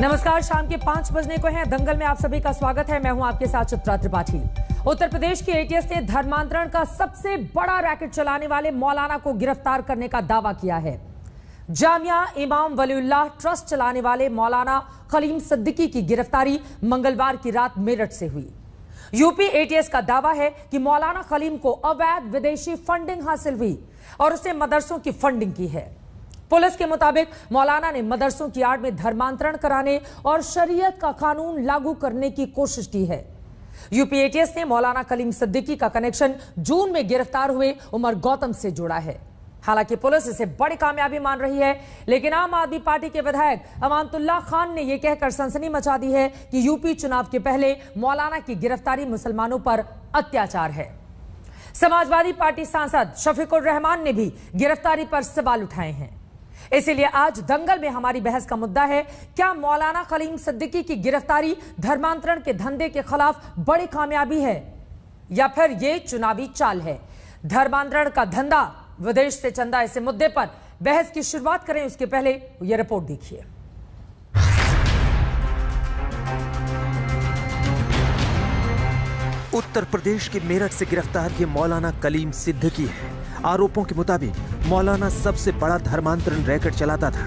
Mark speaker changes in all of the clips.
Speaker 1: नमस्कार, शाम के 5 बजने को हैं। दंगल में आप सभी का स्वागत है। मैं हूं आपके साथ चित्रा त्रिपाठी। उत्तर प्रदेश के एटीएस ने धर्मांतरण का सबसे बड़ा रैकेट चलाने वाले मौलाना को गिरफ्तार करने का दावा किया है। जामिया इमाम वलीउल्लाह ट्रस्ट चलाने वाले मौलाना खलीम सिद्दीकी की गिरफ्तारी मंगलवार की रात मेरठ से हुई। यूपी एटीएस का दावा है कि मौलाना खलीम को अवैध विदेशी फंडिंग हासिल हुई और उसने मदरसों की फंडिंग की है। पुलिस के मुताबिक मौलाना ने मदरसों की आड़ में धर्मांतरण कराने और शरीयत का कानून लागू करने की कोशिश की है। यूपी एटीएस ने मौलाना खलीम सिद्दीकी का कनेक्शन जून में गिरफ्तार हुए उमर गौतम से जोड़ा है। हालांकि पुलिस इसे बड़ी कामयाबी मान रही है, लेकिन आम आदमी पार्टी के विधायक अमानतुल्लाह खान ने यह कहकर सनसनी मचा दी है कि यूपी चुनाव के पहले मौलाना की गिरफ्तारी मुसलमानों पर अत्याचार है। समाजवादी पार्टी सांसद शफीकुर रहमान ने भी गिरफ्तारी पर सवाल उठाए हैं। इसीलिए आज दंगल में हमारी बहस का मुद्दा है, क्या मौलाना खलीम सिद्दीकी की गिरफ्तारी धर्मांतरण के धंधे के खिलाफ बड़ी कामयाबी है या फिर यह चुनावी चाल है? धर्मांतरण का धंधा, विदेश से चंदा, इस मुद्दे पर बहस की शुरुआत करें उसके पहले यह रिपोर्ट देखिए।
Speaker 2: उत्तर प्रदेश के मेरठ से गिरफ्तार ये मौलाना खलीम सिद्दीकी है। आरोपों के मुताबिक मौलाना सबसे बड़ा धर्मांतरण रैकेट चलाता था।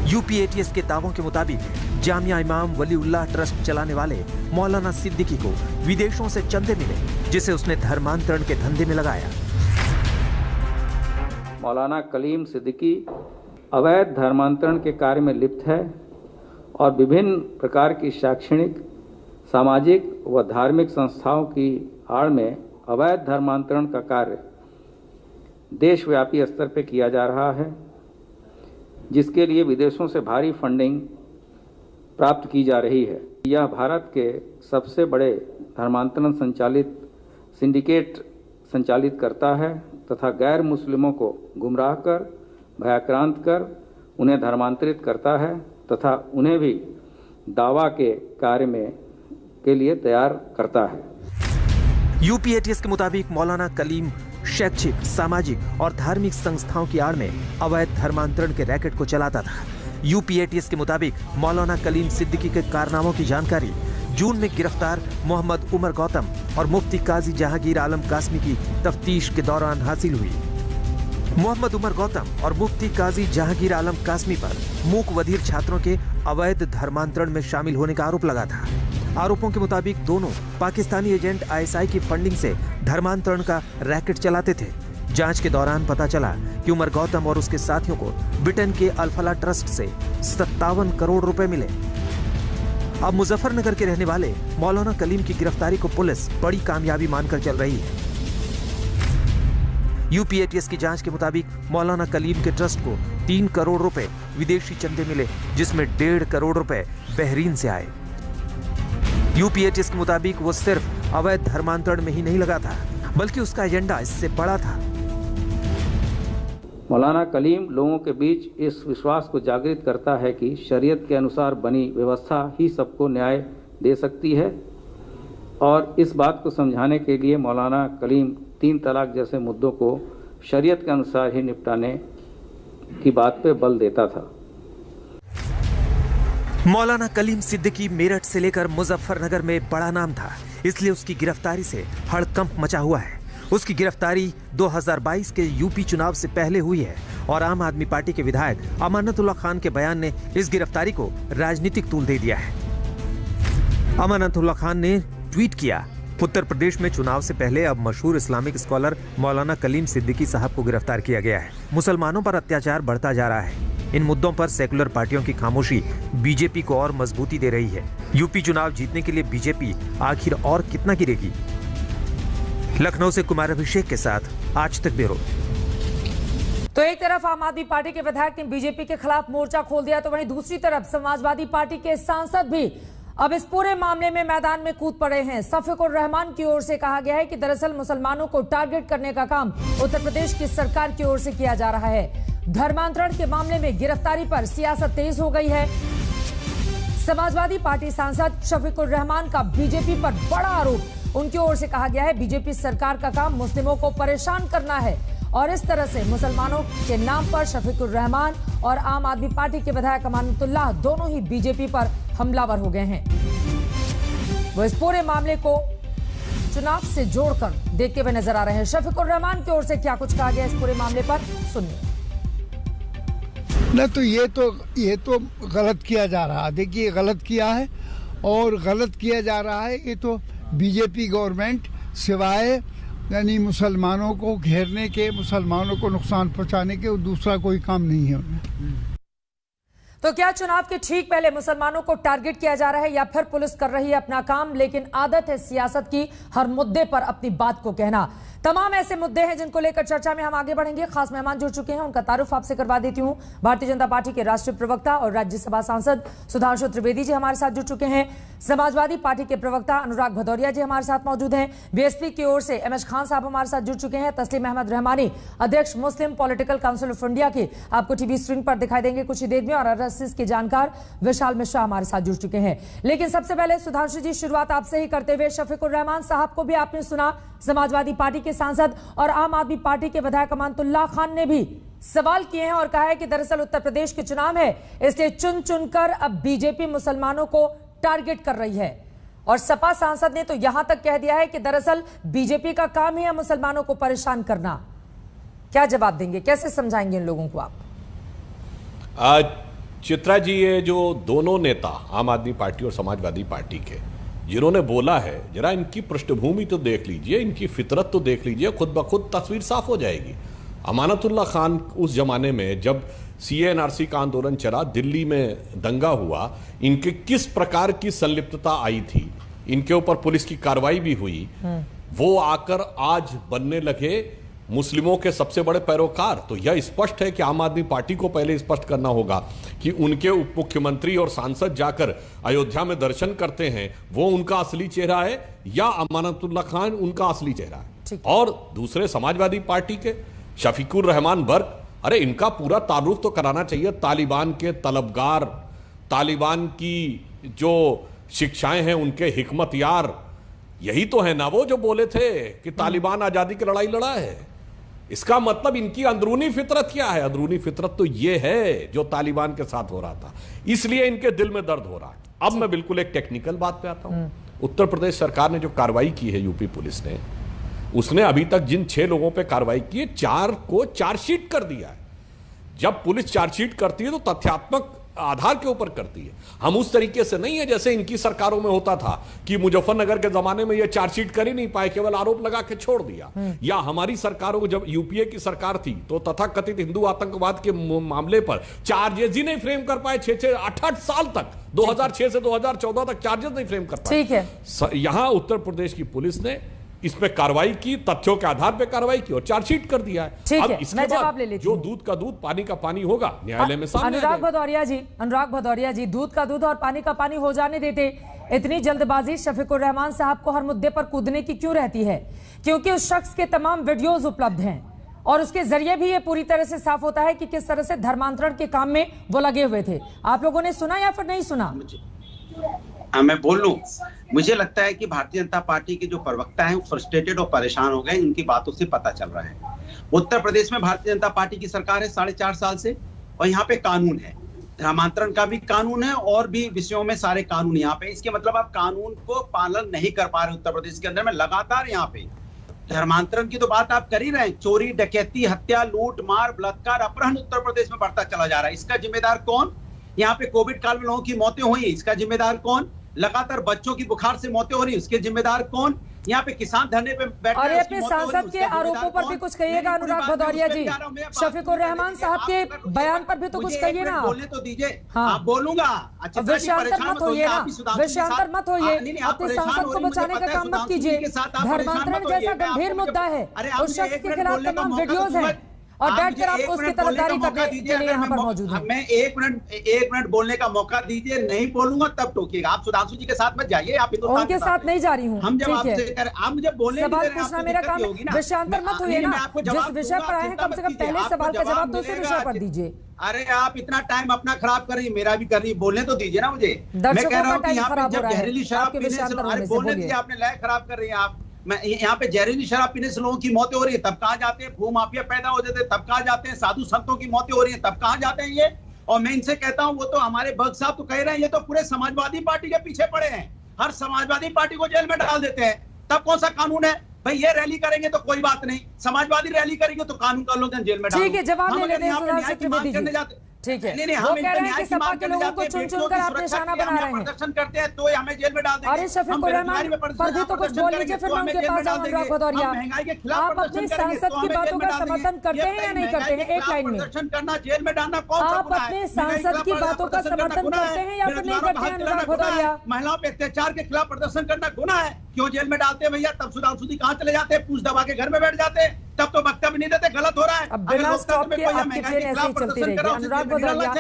Speaker 2: यूपी एटीएस के दावों के मुताबिक जामिया इमाम वलीउल्लाह ट्रस्ट चलाने वाले मौलाना सिद्दीकी को विदेशों से चंदे मिले, जिसे उसने धर्मांतरण के धंधे में लगाया।
Speaker 3: मौलाना खलीम सिद्दीकी अवैध धर्मांतरण के कार्य में लिप्त है और विभिन्न प्रकार की शैक्षणिक, सामाजिक व धार्मिक संस्थाओं की आड़ में अवैध धर्मांतरण का कार्य देशव्यापी स्तर पर किया जा रहा है, जिसके लिए विदेशों से भारी फंडिंग प्राप्त की जा रही है। यह भारत के सबसे बड़े धर्मांतरण संचालित सिंडिकेट संचालित करता है तथा गैर मुस्लिमों को गुमराह कर, भयाक्रांत कर उन्हें धर्मांतरित करता है तथा उन्हें भी दावा के कार्य में के लिए तैयार करता है।
Speaker 2: यूपी एटीएस के मुताबिक मौलाना खलीम शैक्षिक, सामाजिक और धार्मिक संस्थाओं की आड़ में अवैध धर्मांतरण के रैकेट को चलाता था। यूपी एटीएस के मुताबिक मौलाना खलीम सिद्दीकी के कारनामों की जानकारी जून में गिरफ्तार मोहम्मद उमर गौतम और मुफ्ती काजी जहांगीर आलम कासमी की तफ्तीश के दौरान हासिल हुई। मोहम्मद उमर गौतम और मुफ्ती काजी जहांगीर आलम कासमी पर मूक बधिर छात्रों के अवैध धर्मांतरण में शामिल होने का आरोप लगा था। आरोपों के मुताबिक दोनों पाकिस्तानी एजेंट आईएसआई की फंडिंग से धर्मांतरण का रैकेट चलाते थे। जांच के दौरान पता चला कि उमर गौतम और उसके साथियों को ब्रिटेन के अल-फलाह ट्रस्ट से 57 करोड़ रुपए मिले। अब मुजफ्फरनगर के रहने वाले मौलाना खलीम की गिरफ्तारी को पुलिस बड़ी कामयाबी मानकर चल रही है। यूपी एटीएस की जांच के मुताबिक मौलाना खलीम के ट्रस्ट को 3 करोड़ रुपए विदेशी चंदे मिले, जिसमें 1.5 करोड़ रुपए बहरीन से आए। यूपी एटीएस के मुताबिक वो सिर्फ अवैध धर्मांतरण में ही नहीं लगा था, बल्कि उसका एजेंडा इससे बड़ा था।
Speaker 3: मौलाना खलीम लोगों के बीच इस विश्वास को जागृत करता है कि शरीयत के अनुसार बनी व्यवस्था ही सबको न्याय दे सकती है, और इस बात को समझाने के लिए मौलाना खलीम 3 तलाक जैसे मुद्दों को शरीयत के अनुसार ही निपटाने की बात पे बल देता था।
Speaker 2: मौलाना खलीम सिद्दीकी मेरठ से लेकर मुजफ्फरनगर में बड़ा नाम था, इसलिए उसकी गिरफ्तारी से हड़कंप मचा हुआ है। उसकी गिरफ्तारी 2022 के यूपी चुनाव से पहले हुई है और आम आदमी पार्टी के विधायक अमानतुल्लाह खान के बयान ने इस गिरफ्तारी को राजनीतिक तूल दे दिया है। अमानतुल्लाह खान ने ट्वीट किया, उत्तर प्रदेश में चुनाव से पहले अब मशहूर इस्लामिक स्कॉलर मौलाना खलीम सिद्दीकी साहब को गिरफ्तार किया गया है। मुसलमानों पर अत्याचार बढ़ता जा रहा है। इन मुद्दों पर सेकुलर पार्टियों की खामोशी बीजेपी को और मजबूती दे रही है। यूपी चुनाव जीतने के लिए बीजेपी आखिर और कितना गिरेगी? लखनऊ से कुमार अभिषेक के साथ आज तक ब्यूरो।
Speaker 1: तो एक तरफ आम आदमी पार्टी के विधायक ने बीजेपी के खिलाफ मोर्चा खोल दिया, तो वहीं दूसरी तरफ समाजवादी पार्टी के सांसद भी अब इस पूरे मामले में मैदान में कूद पड़े हैं। शफीकुर रहमान की ओर से कहा गया है कि दरअसल मुसलमानों को टारगेट करने का काम उत्तर प्रदेश की सरकार की ओर से किया जा रहा है। धर्मांतरण के मामले में गिरफ्तारी पर सियासत तेज हो गई है। समाजवादी पार्टी सांसद शफीकुर रहमान का बीजेपी पर बड़ा आरोप, उनकी ओर से कहा गया है बीजेपी सरकार का काम मुस्लिमों को परेशान करना है और इस तरह से मुसलमानों के नाम पर शफीकुर रहमान और आम आदमी पार्टी के विधायक अमानतुल्लाह दोनों ही बीजेपी पर हमलावर हो गए हैं। वो इस पूरे मामले को चुनाव से जोड़कर देखते हुए नजर आ रहे हैं। शफीकुर रहमान की ओर से क्या कुछ कहा गया इस पूरे मामले पर, सुनिए।
Speaker 4: न तो ये तो गलत किया जा रहा है। देखिए गलत किया है और गलत किया जा रहा है। ये तो बीजेपी गवर्नमेंट सिवाय यानी मुसलमानों को घेरने के, मुसलमानों को नुकसान पहुंचाने के दूसरा कोई काम नहीं है उन्हें।
Speaker 1: तो क्या चुनाव के ठीक पहले मुसलमानों को टारगेट किया जा रहा है या फिर पुलिस कर रही है अपना काम? लेकिन आदत है सियासत की हर मुद्दे पर अपनी बात को कहना। तमाम ऐसे मुद्दे हैं जिनको लेकर चर्चा में हम आगे बढ़ेंगे। खास मेहमान जुड़ चुके हैं, उनका तारुफ आपसे करवा देती हूं। भारतीय जनता पार्टी के राष्ट्रीय प्रवक्ता और राज्यसभा सांसद सुधांशु त्रिवेदी जी हमारे साथ जुड़ चुके हैं। समाजवादी पार्टी के प्रवक्ता अनुराग भदौरिया जी हमारे साथ मौजूद हैं। बीएसपी की ओर से एमएच खान साहब हमारे साथ जुड़ चुके हैं। तस्लीम अहमद रहमानी, अध्यक्ष मुस्लिम पॉलिटिकल काउंसिल ऑफ इंडिया के, आपको टीवी स्क्रीन पर दिखाई देंगे कुछ ही देर में। और RSS के जानकार विशाल मिश्रा हमारे साथ जुड़ चुके हैं। लेकिन सबसे पहले सुधांशु जी, शुरुआत आपसे ही करते हुए, शफीकुर रहमान साहब को भी आपने सुना, समाजवादी पार्टी के सांसद, और आम आदमी पार्टी के विधायक अमानतुल्लाह खान ने भी सवाल किए हैं और कहा है कि दरअसल उत्तर प्रदेश के चुनाव है, इसलिए चुन चुनकर अब बीजेपी मुसलमानों को टारगेट कर रही है। और सपा सांसद ने तो यहां तक कह दिया है कि दरअसल बीजेपी का काम ही है मुसलमानों को परेशान करना। क्या जवाब देंगे, कैसे समझाएंगे इन लोगों को आप?
Speaker 5: चित्रा जी, ये जो दोनों नेता आम आदमी पार्टी और समाजवादी पार्टी के जिन्होंने बोला है, जरा इनकी पृष्ठभूमि तो देख लीजिए, इनकी फितरत तो देख लीजिए, खुद ब खुद तस्वीर साफ हो जाएगी। अमानतुल्लाह खान उस जमाने में जब CA/NRC का आंदोलन चला, दिल्ली में दंगा हुआ, इनके किस प्रकार की संलिप्तता आई थी, इनके ऊपर पुलिस की कार्रवाई भी हुई, वो आकर आज बनने लगे मुस्लिमों के सबसे बड़े पैरोकार। तो यह स्पष्ट है कि आम आदमी पार्टी को पहले स्पष्ट करना होगा कि उनके उप मुख्यमंत्री और सांसद जाकर अयोध्या में दर्शन करते हैं, वो उनका असली चेहरा है या अमानतुल्लाह खान उनका असली चेहरा है। और दूसरे समाजवादी पार्टी के शफीकुर रहमान वर्ग, अरे इनका पूरा तारुफ तो कराना चाहिए। तालिबान के तलबगार, तालिबान की जो शिक्षाएं हैं उनके हिकमत यार, यही तो है ना वो जो बोले थे कि तालिबान आजादी की लड़ाई लड़ा है। इसका मतलब इनकी अंदरूनी फितरत क्या है? अंदरूनी फितरत तो ये है जो तालिबान के साथ हो रहा था, इसलिए इनके दिल में दर्द हो रहा है। अब मैं बिल्कुल एक टेक्निकल बात पे आता हूं। उत्तर प्रदेश सरकार ने जो कार्रवाई की है, यूपी पुलिस ने, उसने अभी तक जिन 6 लोगों पे कार्रवाई की है, 4 को चार्जशीट कर दिया है। जब पुलिस चार्जशीट करती है तो तथ्यात्मक आधार के ऊपर करती है। हम उस तरीके से नहीं है जैसे इनकी सरकारों में होता था कि मुजफ्फरनगर के जमाने में यह चार्जशीट कर ही नहीं पाए, केवल आरोप लगा के छोड़ दिया। या हमारी सरकारों को, जब यूपीए की सरकार थी तो तथाकथित हिंदू आतंकवाद के मामले पर चार्जेस ही नहीं फ्रेम कर पाए 6-8 साल तक, 2006 से 2014 तक चार्जेस नहीं फ्रेम कर पाए।
Speaker 1: ठीक है,
Speaker 5: यहां उत्तर प्रदेश की पुलिस ने इस पे कार्रवाई की, तथ्यों के आधार पे कार्रवाई की और चार्जशीट कर दिया है।
Speaker 1: अब इसके बाद
Speaker 5: जो दूध का दूध पानी का पानी होगा न्यायालय में सामने।
Speaker 1: अनुराग भदौरिया जी, दूध का दूध और पानी का पानी हो जाने देते, इतनी जल्दबाजी शफीकुर रहमान साहब को हर मुद्दे पर कूदने की क्यों रहती है? क्योंकि उस शख्स के तमाम वीडियोज उपलब्ध हैं और उसके जरिए भी ये पूरी तरह से साफ होता है कि किस तरह से धर्मांतरण के काम में वो लगे हुए थे। आप लोगों ने सुना या फिर नहीं सुना?
Speaker 6: मैं बोल लूं, मुझे लगता है कि भारतीय जनता पार्टी के जो प्रवक्ता हैं वो फ्रस्ट्रेटेड और परेशान हो गए, इनकी बातों से पता चल रहा है। उत्तर प्रदेश में भारतीय जनता पार्टी की सरकार है 4.5 साल से, और यहाँ पे कानून है, धर्मांतरण का भी कानून है और भी विषयों में सारे कानून यहाँ पे। इसके मतलब आप कानून को पालन नहीं कर पा रहे उत्तर प्रदेश के अंदर में लगातार। यहाँ पे धर्मांतरण की तो बात आप कर ही रहे हैं, चोरी, डकैती, हत्या, लूट, मार, बलात्कार, अपहरण उत्तर प्रदेश में बढ़ता चला जा रहा है। इसका जिम्मेदार कौन? यहाँ पे कोविड काल में लोगों की मौतें हुई, इसका जिम्मेदार कौन? लगातार बच्चों की बुखार से मौतें हो रही, उसके जिम्मेदार कौन? यहाँ पे किसान धरने पे बैठे
Speaker 1: और अपने सांसद के आरोपों पर भी कुछ कहिएगा अनुराग भदौरिया जी। शफीकुर रहमान साहब के बयान पर भी तो कुछ कहिए ना।
Speaker 6: बोलने तो दीजिए।
Speaker 1: हाँ,
Speaker 6: बोलूंगा।
Speaker 1: विषयांतर मत होइए ना, विषयांतर मत होइए, अपने सांसद को बचाने का काम मत कीजिए। धर्मांतरण जैसा गंभीर मुद्दा है, उस शख्स के खिलाफ तमाम वीडियोज हैं और बैठकर आप उसकी तरफदारी करने के लिए यहाँ पर मौजूद हैं।
Speaker 6: मैं एक मिनट बोलने का मौका दीजिए, नहीं बोलूंगा तब टोकिएगा। आप सुधांशु जी के साथ मत जाइए, आप
Speaker 1: उनके साथ नहीं जा रही हूँ।
Speaker 6: हम जब आप मुझे बोलने
Speaker 1: सवाल पूछना मेरा काम है, विषयांतर मत होइए ना। जिस विषय पर आए हैं कम से कम पहले सवाल का जवाब तो उसी विषय पर दीजिए।
Speaker 6: अरे आप इतना टाइम अपना खराब कर रही है, मेरा भी कर रही है, बोलने तो दीजिए ना मुझे। मैं कह रहा हूँ कि यहाँ पे जब जहरीली शराब पीने से, बोलने दीजिए, आपने लय खराब कर रही है आप। मैं यहाँ पे जहरीली शराब पीने से लोगों की मौतें हो रही है, तब कहाँ जाते हैं? भू माफिया पैदा हो जाते हैं, तब कहाँ जाते हैं? साधु संतों की मौतें हो रही है, तब कहाँ जाते हैं ये? और मैं इनसे कहता हूं, वो तो हमारे बग साहब तो कह रहे हैं ये तो पूरे समाजवादी पार्टी के पीछे पड़े हैं, हर समाजवादी पार्टी को जेल में डाल देते हैं, तब कौन सा कानून है भाई? ये रैली करेंगे तो कोई बात नहीं, समाजवादी रैली करेंगे तो कानून का उल्लंघन, जेल में डाल।
Speaker 1: ठीक है, जवाब ले लेते हैं। ठीक है,
Speaker 6: नहीं,
Speaker 1: वो
Speaker 6: हम
Speaker 1: कह रहे हैं कि सपा के लोगों को चुन चुन कर आप निशाना बना रहे हैं,
Speaker 6: प्रदर्शन करते हैं तो हमें जेल में डाल देंगे।
Speaker 1: अरे शफीकुर रहमान पर भी तो कुछ बोल लीजिए, फिर मैं उनके पास आऊं। अनुराग भदौरिया, आप अपने सांसद की बातों का समर्थन करते हैं या नहीं करते हैं? एक लाइन में
Speaker 6: प्रदर्शन करना, जेल में डालना कौन सा
Speaker 1: आप अपने सांसद की बातों का समर्थन करते हैं या फिर नहीं करते हैं? अनुराग भदौरिया,
Speaker 6: महिलाओं पे अत्याचार के खिलाफ प्रदर्शन करना गुनाह है, क्यों जेल में डालते हैं भैया? तब सुधांशु कहाँ चले जाते हैं? पूछ दबा के घर में बैठ जाते हैं, तब तो वक्तव्य नहीं देते, गलत हो रहा है।
Speaker 1: अब बिना स्टॉप के आपकी ट्रेन ऐसे ही चलती रहेगी। अनुराग भदौरिया,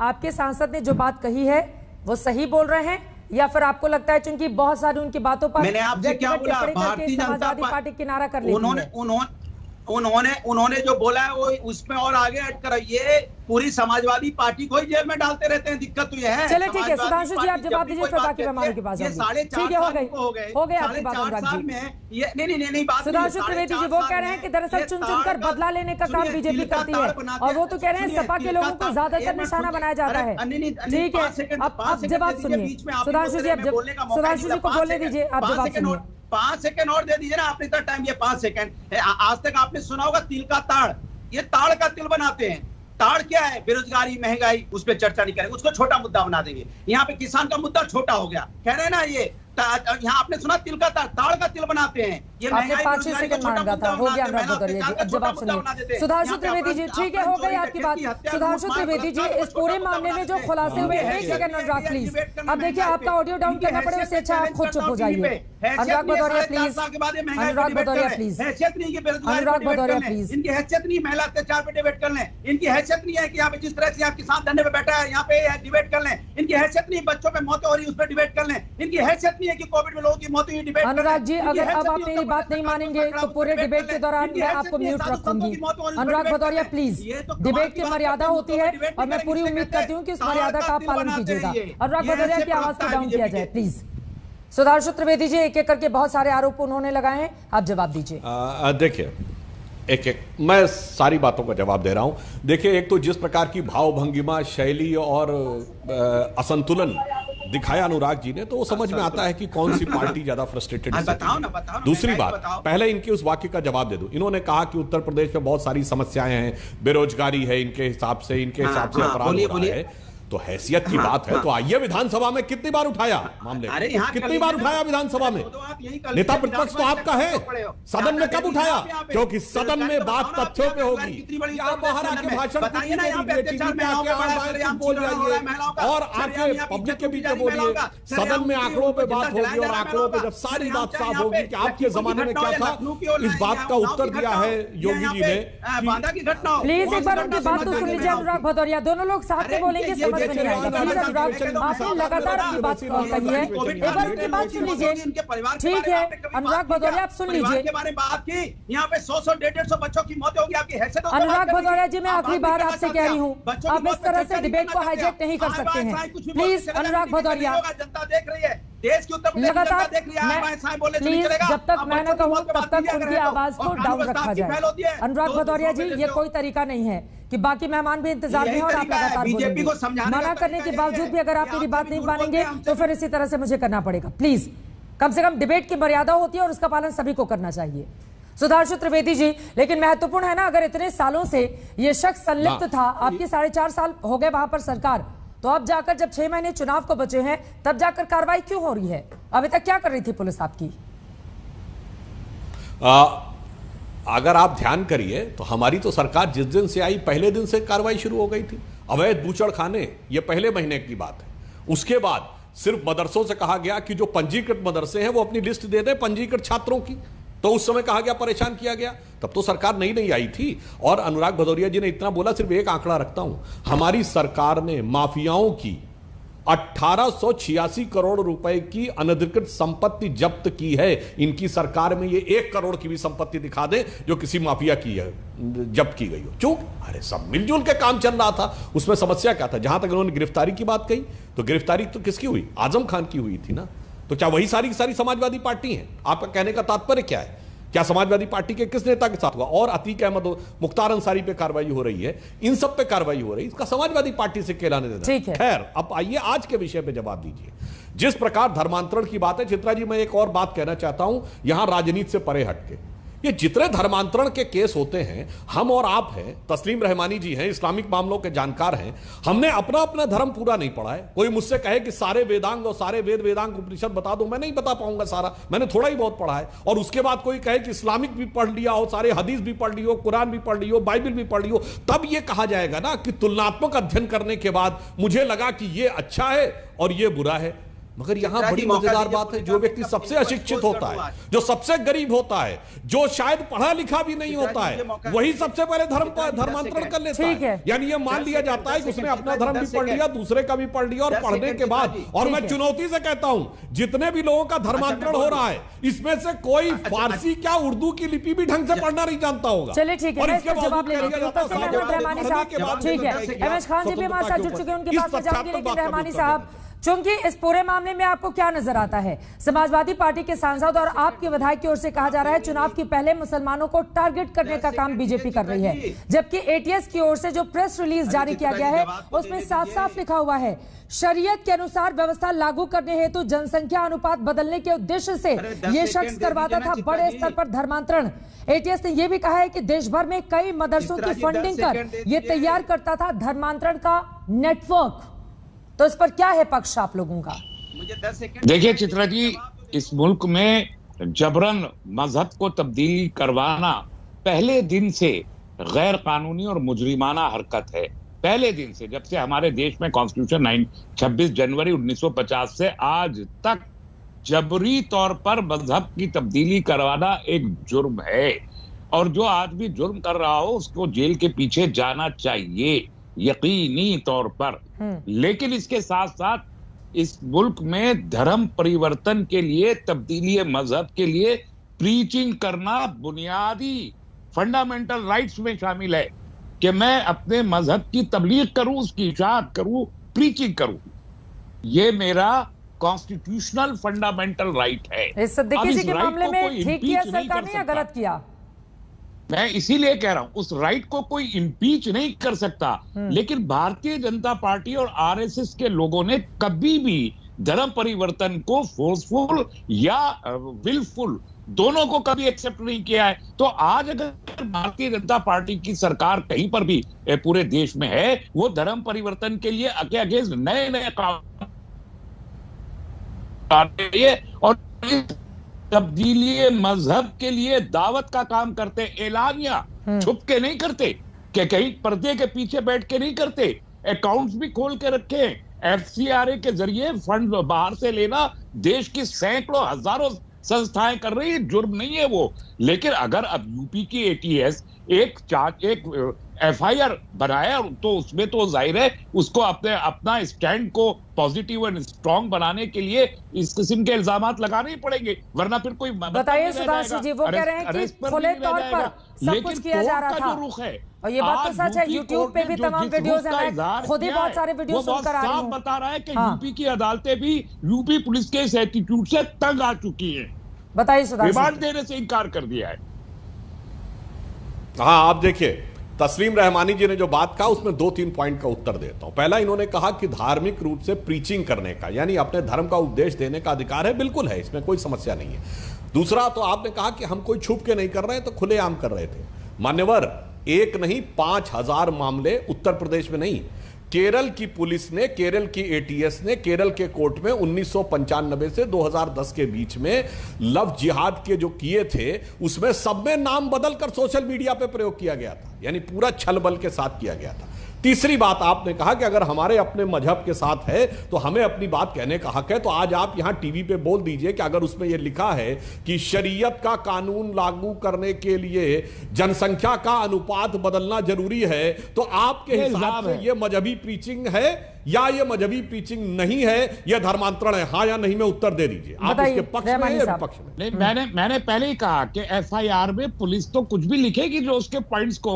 Speaker 1: आपके सांसद ने जो बात कही है वो सही बोल रहे हैं या फिर आपको लगता है चूंकि बहुत सारी उनकी बातों पर
Speaker 6: मैंने आपसे क्या बोला, भारतीय जनता
Speaker 1: पार्टी किनारा कर लेती है?
Speaker 6: उन्होंने जो बोला है वो उसमें और आगे ऐड कराइए, पूरी समाजवादी पार्टी को ही जेल में डालते रहते हैं, दिक्कत तो ये है।
Speaker 1: चलिए ठीक है सुधांशु जी, आप जवाब दीजिए, फिर बाकी मेहमानों के पास जाएंगे। ठीक है, हो गए आपकी बात अनुराग जी।
Speaker 6: नहीं,
Speaker 1: सुधांशु त्रिवेदी जी वो कह रहे हैं कि दरअसल चुन चुन कर बदला लेने का काम बीजेपी करती है, और वो तो कह रहे हैं सपा के लोगों को ज्यादातर निशाना बनाया जाता है। ठीक है, अब जवाब सुनिए सुधांशु जी, सुधांशु जी को बोलने दीजिए, आप जवाब सुनिए।
Speaker 6: 5 सेकंड और दे दीजिए ना, आपने इतना टाइम, ये 5 सेकंड। आज तक आपने सुना होगा तिल का ताड़, ये ताड़ का तिल बनाते हैं। ताड़ क्या है? बेरोजगारी, महंगाई, उस पर चर्चा नहीं करेंगे, उसको छोटा मुद्दा बना देंगे। यहाँ पे किसान का मुद्दा छोटा हो गया, कह रहे हैं ना ये। यहाँ आपने सुना तिल का ताड़ का तिल बनाते हैं, ये महंगाई,
Speaker 1: 5 सेकंड मांगा था, हो गया अनुराग भदौरिया जी। अब जवाब सुनिए सुधांशु त्रिवेदी जी। ठीक है, हो गई आपकी बात। सुधांशु त्रिवेदी जी, इस पूरे मामले में जो खुलासे हुए, एक सेकंड अनुराग प्लीज, अब देखिए आपका ऑडियो डाउन करना पड़े, उससे अच्छा आप खुद चुप हो जाइए। अनुराग भदौरिया प्लीज, अनुराग भदौरिया प्लीज,
Speaker 6: हैसियत नहीं है,
Speaker 1: अनुराग भदौरिया प्लीज,
Speaker 6: इनकी हैसियत नहीं, महिला अत्याचार पे डिबेट कर लें। इनकी हैसियत नहीं है कि यहाँ पे जिस तरह से यहाँ किसान धरने पे बैठा है, यहाँ पे डिबेट कर लें। इनकी हैसियत नहीं, बच्चों पे मौतें हो रही है, उस पर डिबेट कर लें। इनकी हैसियत नहीं है कि कोविड में लोगों की मौत हुई, डिबेट।
Speaker 1: अनुराग जी, अगर अब आप मेरी बात नहीं मानेंगे तो पूरे डिबेट के दौरान मैं आपको म्यूट रखूंगी। अनुराग भदौरिया प्लीज, डिबेट की मर्यादा होती है और मैं पूरी उम्मीद करती हूँ कि उस मर्यादा का आप पालन कीजिएगा। अनुराग भदौरिया की आवाज को डाउन किया जाए प्लीज। सुधांशु त्रिवेदी जी, एक एक करके बहुत सारे आरोप उन्होंने लगाए हैं, आप जवाब दीजिए।
Speaker 5: देखिए, एक मैं सारी बातों का जवाब दे रहा हूं। देखिए, एक तो जिस प्रकार की भाव भंगिमा, शैली और असंतुलन दिखाया अनुराग जी ने, तो वो समझ में आता है कि कौन सी पार्टी ज्यादा फ्रस्ट्रेटेड है। दूसरी बात, पहले इनके उस वाक्य का जवाब दे दूं। इन्होंने कहा कि उत्तर प्रदेश में बहुत सारी समस्याएं हैं, बेरोजगारी है, इनके हिसाब से अपराध हो रहा है। तो हैसियत की बात है तो आइए, विधानसभा में कितनी बार उठाया मामले, कितनी बार उठाया विधानसभा में? नेता प्रतिपक्ष तो आपका है, सदन में कब उठाया? क्योंकि सदन में बात तथ्यों पे होगी। आप बाहर आके भाषण बोल जाइए और आके पब्लिक के बीच में बोलिए। सदन में आंकड़ों पे बात होगी और आंकड़ों पे जब सारी बात साफ होगी कि आपके जमाने में क्या था, इस बात का उत्तर दिया है योगी जी ने।
Speaker 1: प्लीज एक बार उनकी बात तो सुन लीजिए अनुराग भदौरिया, दोनों लोग साथ में बोलेंगे, आपने लगातार अपनी बात कही है, एक बार उनकी बात सुन लीजिए। ठीक है अनुराग भदौरिया, आप सुन लीजिए।
Speaker 6: यहाँ पे 100-150 बच्चों की मौत होगी, आपकी हैसियत।
Speaker 1: अनुराग भदौरिया जी, मैं आखिरी बार आपसे कह रही हूँ, आप इस तरह से डिबेट को हाईजैक नहीं कर सकते हैं प्लीज। अनुराग भदौरिया,
Speaker 6: जनता देख रही है, देश के उत्तर
Speaker 1: लगातार प्लीज, जब तक मैं न कहूँ तब तक उनकी आवाज को डाउन रखा जाए। अनुराग भदौरिया जी, ये कोई तरीका नहीं है कि बाकी मेहमान भी इंतजार में और आप लगातार बोलेंगे। मना करने के बावजूद भी अगर आप मेरी बात नहीं मानेंगे तो फिर इसी तरह से मुझे करना पड़ेगा। प्लीज, कम से कम डिबेट की मर्यादा होती है और उसका पालन सभी को करना चाहिए। सुधांशु त्रिवेदी जी, लेकिन महत्वपूर्ण है ना, अगर इतने सालों से ये शख्स संलिप्त था, आपके 4.5 साल हो गए वहां पर सरकार, तो अब जाकर जब 6 महीने चुनाव को बचे हैं तब जाकर कार्रवाई क्यों हो रही है? अभी तक क्या कर रही थी पुलिस आपकी?
Speaker 5: अगर आप ध्यान करिए तो हमारी तो सरकार जिस दिन से आई पहले दिन से कार्रवाई शुरू हो गई थी। अवैध बूचड़ खाने, ये पहले महीने की बात है। उसके बाद सिर्फ मदरसों से कहा गया कि जो पंजीकृत मदरसे हैं वो अपनी लिस्ट दे दें पंजीकृत छात्रों की, तो उस समय कहा गया, परेशान किया गया। तब तो सरकार नई आई थी। और अनुराग भदौरिया जी ने इतना बोला, सिर्फ एक आंकड़ा रखता हूं, हमारी सरकार ने माफियाओं की 1886 करोड़ रुपए की अनधिकृत संपत्ति जब्त की है। इनकी सरकार में ये 1 करोड़ की भी संपत्ति दिखा दे जो किसी माफिया की है, जब्त की गई हो। क्यों? अरे सब मिलजुल के काम चल रहा था। उसमें समस्या क्या था? जहां तक उन्होंने गिरफ्तारी की बात कही, तो गिरफ्तारी तो किसकी हुई? आजम खान की हुई थी ना। तो क्या वही सारी समाजवादी पार्टी है? आपका कहने का तात्पर्य क्या है क्या समाजवादी पार्टी के किस नेता के साथ हुआ? और अतीक अहमद, मुख्तार अंसारी पे कार्रवाई हो रही है, इन सब पे कार्रवाई हो रही है, इसका समाजवादी पार्टी से क्या लेना देना? खैर, अब आइए आज के विषय पे जवाब दीजिए। जिस प्रकार धर्मांतरण की बात है, चित्रा जी, मैं एक और बात कहना चाहता हूं यहां राजनीति से परे हटके। ये जितने धर्मांतरण के केस होते हैं, हम और आप हैं, तस्लीम रहमानी जी हैं, इस्लामिक मामलों के जानकार हैं, हमने अपना अपना धर्म पूरा नहीं पढ़ा है। कोई मुझसे कहे कि सारे वेदांग और सारे वेद वेदांग उपनिषद बता दो, मैं नहीं बता पाऊंगा सारा, मैंने थोड़ा ही बहुत पढ़ा है। और उसके बाद कोई कहे कि इस्लामिक भी पढ़ लिया हो, सारे हदीस भी पढ़ लियो, कुरान भी पढ़ लियो, बाइबल भी पढ़ लियो, तब यह कहा जाएगा ना कि तुलनात्मक अध्ययन करने के बाद मुझे लगा कि यह अच्छा है और यह बुरा है। मगर यहां बड़ी मजेदार बात है, जो व्यक्ति सबसे अशिक्षित होता है, जो सबसे गरीब होता है, जो शायद पढ़ा लिखा भी नहीं होता है, वही सबसे पहले धर्मांतरण कर लेता है। यानी ये मान लिया जाता है कि उसने अपना धर्म भी पढ़ लिया, दूसरे का भी पढ़ लिया, और पढ़ने के बाद, और मैं चुनौती से कहता हूं, जितने भी लोगों का धर्मांतरण हो रहा है, इसमें से कोई फारसी क्या उर्दू की लिपि भी ढंग से पढ़ना नहीं जानता होगा।
Speaker 1: चलिए ठीक है, मैं इसका जवाब ले लेती हूं। रहमानी साहब, ठीक है, एमएच खान जी भी हमारे साथ जुड़ चुके हैं, उनके पास में जाऊंगी। लेकिन रहमानी साहब, चूंकि इस पूरे मामले में आपको क्या नजर आता है? समाजवादी पार्टी के सांसद और आपके विधायक की ओर से कहा जा रहा है चुनाव के पहले मुसलमानों को टारगेट करने का काम बीजेपी कर रही है, जबकि एटीएस की ओर से जो प्रेस रिलीज जारी किया गया है उसमें साफ साफ लिखा हुआ है शरीयत के अनुसार व्यवस्था लागू करने हेतु जनसंख्या अनुपात बदलने के उद्देश्य से ये शख्स करवाता था बड़े स्तर पर धर्मांतरण। एटीएस ने यह भी कहा है कि देश भर में कई मदरसों की फंडिंग कर ये तैयार करता था धर्मांतरण का नेटवर्क। तो इस पर क्या है पक्ष आप लोगों का?
Speaker 7: देखिए चित्रा जी, इस मुल्क में जबरन मजहब को तब्दीली करवाना पहले दिन से गैर कानूनी और मुजरिमाना हरकत है। पहले दिन से, जब से हमारे देश में कॉन्स्टिट्यूशन 26 जनवरी 1950 से आज तक जबरी तौर पर मजहब की तब्दीली करवाना एक जुर्म है, और जो आदमी जुर्म कर रहा हो उसको जेल के पीछे जाना चाहिए यकीनी तौर पर। लेकिन इसके साथ साथ इस मुल्क में धर्म परिवर्तन के लिए, तब्दीली मजहब के लिए प्रीचिंग करना बुनियादी फंडामेंटल राइट्स में शामिल है कि मैं अपने मजहब की तबलीग करूं, उसकी इशाअत करूं, प्रीचिंग करूं। ये मेरा कॉन्स्टिट्यूशनल फंडामेंटल राइट है।
Speaker 1: इस सिद्दीकी जी के मामले में ठीक किया सरकार ने या गलत किया?
Speaker 7: मैं इसीलिए कह रहा हूं, उस राइट को कोई इम्पीच नहीं कर सकता। लेकिन भारतीय जनता पार्टी और आरएसएस के लोगों ने कभी भी धर्म परिवर्तन को फोर्सफुल या विलफुल दोनों को कभी एक्सेप्ट नहीं किया है। तो आज अगर भारतीय जनता पार्टी की सरकार कहीं पर भी पूरे देश में है, वो धर्म परिवर्तन के लिए अगेंस्ट नए नए कानून और तब्दीली मजहब के लिए दावत का काम करते, एलानिया, छुप के नहीं करते, कि कहीं पर्दे के पीछे बैठ के नहीं करते, अकाउंट्स भी खोल के रखे। एफसीआरए के जरिए फंड बाहर से लेना देश की सैकड़ों हजारों संस्थाएं कर रही है, जुर्म नहीं है वो। लेकिन अगर अब यूपी की एटीएस एक एफआईआर बनाया तो उसमें तो जाहिर है उसको अपना स्टैंड को पॉजिटिव एंड स्ट्रांग बनाने के लिए इस किस्म के इल्जामात लगाने ही पड़ेंगे, वरना फिर कोई
Speaker 1: बताइए सुधांशु जी, वो कह रहे हैं कि खुले तौर पर सब कुछ किया जा रहा था। और ये बात तो सच है, यूट्यूब पे भी तमाम वीडियोस हैं, मैं खुद ही बहुत सारे वीडियो सुनकर आ रही हूं।
Speaker 7: बता रहा है कि यूपी की अदालतें भी यूपी पुलिस के इस एटीट्यूड से तंग आ चुकी हैं।
Speaker 1: बताइए सुधांशु।
Speaker 7: रिमांड देने से इनकार कर दिया है।
Speaker 5: हाँ, आप देखिए, तस्लीम रहमानी जी ने जो बात कहा उसमें 2-3 पॉइंट का उत्तर देता हूं। पहला, इन्होंने कहा कि धार्मिक रूप से प्रीचिंग करने का, यानी अपने धर्म का उपदेश देने का अधिकार है, बिल्कुल है, इसमें कोई समस्या नहीं है। दूसरा, तो आपने कहा कि हम कोई छुप के नहीं कर रहे हैं, तो खुलेआम कर रहे थे। मान्यवर, एक नहीं 5000 मामले उत्तर प्रदेश में नहीं, केरल की पुलिस ने, केरल की एटीएस ने, केरल के कोर्ट में 1995 से 2010 के बीच में लव जिहाद के जो किए थे उसमें सब में नाम बदलकर सोशल मीडिया पे प्रयोग किया गया था, यानी पूरा छल बल के साथ किया गया था। तीसरी बात, आपने कहा कि अगर हमारे अपने मजहब के साथ है तो हमें अपनी बात कहने का हक है। तो आज आप यहां टीवी पे बोल दीजिए कि अगर उसमें यह लिखा है कि शरीयत का कानून लागू करने के लिए जनसंख्या का अनुपात बदलना जरूरी है, तो आपके हिसाब से यह मजहबी प्रीचिंग है या यह मजहबी प्रीचिंग नहीं है, यह धर्मांतरण है? हाँ या नहीं में उत्तर दे दीजिए, आप इसके पक्ष में या विपक्ष में?
Speaker 7: नहीं, मैंने पहले ही कहा कि एफआईआर में पुलिस तो कुछ भी लिखेगी जो उसके पॉइंट्स को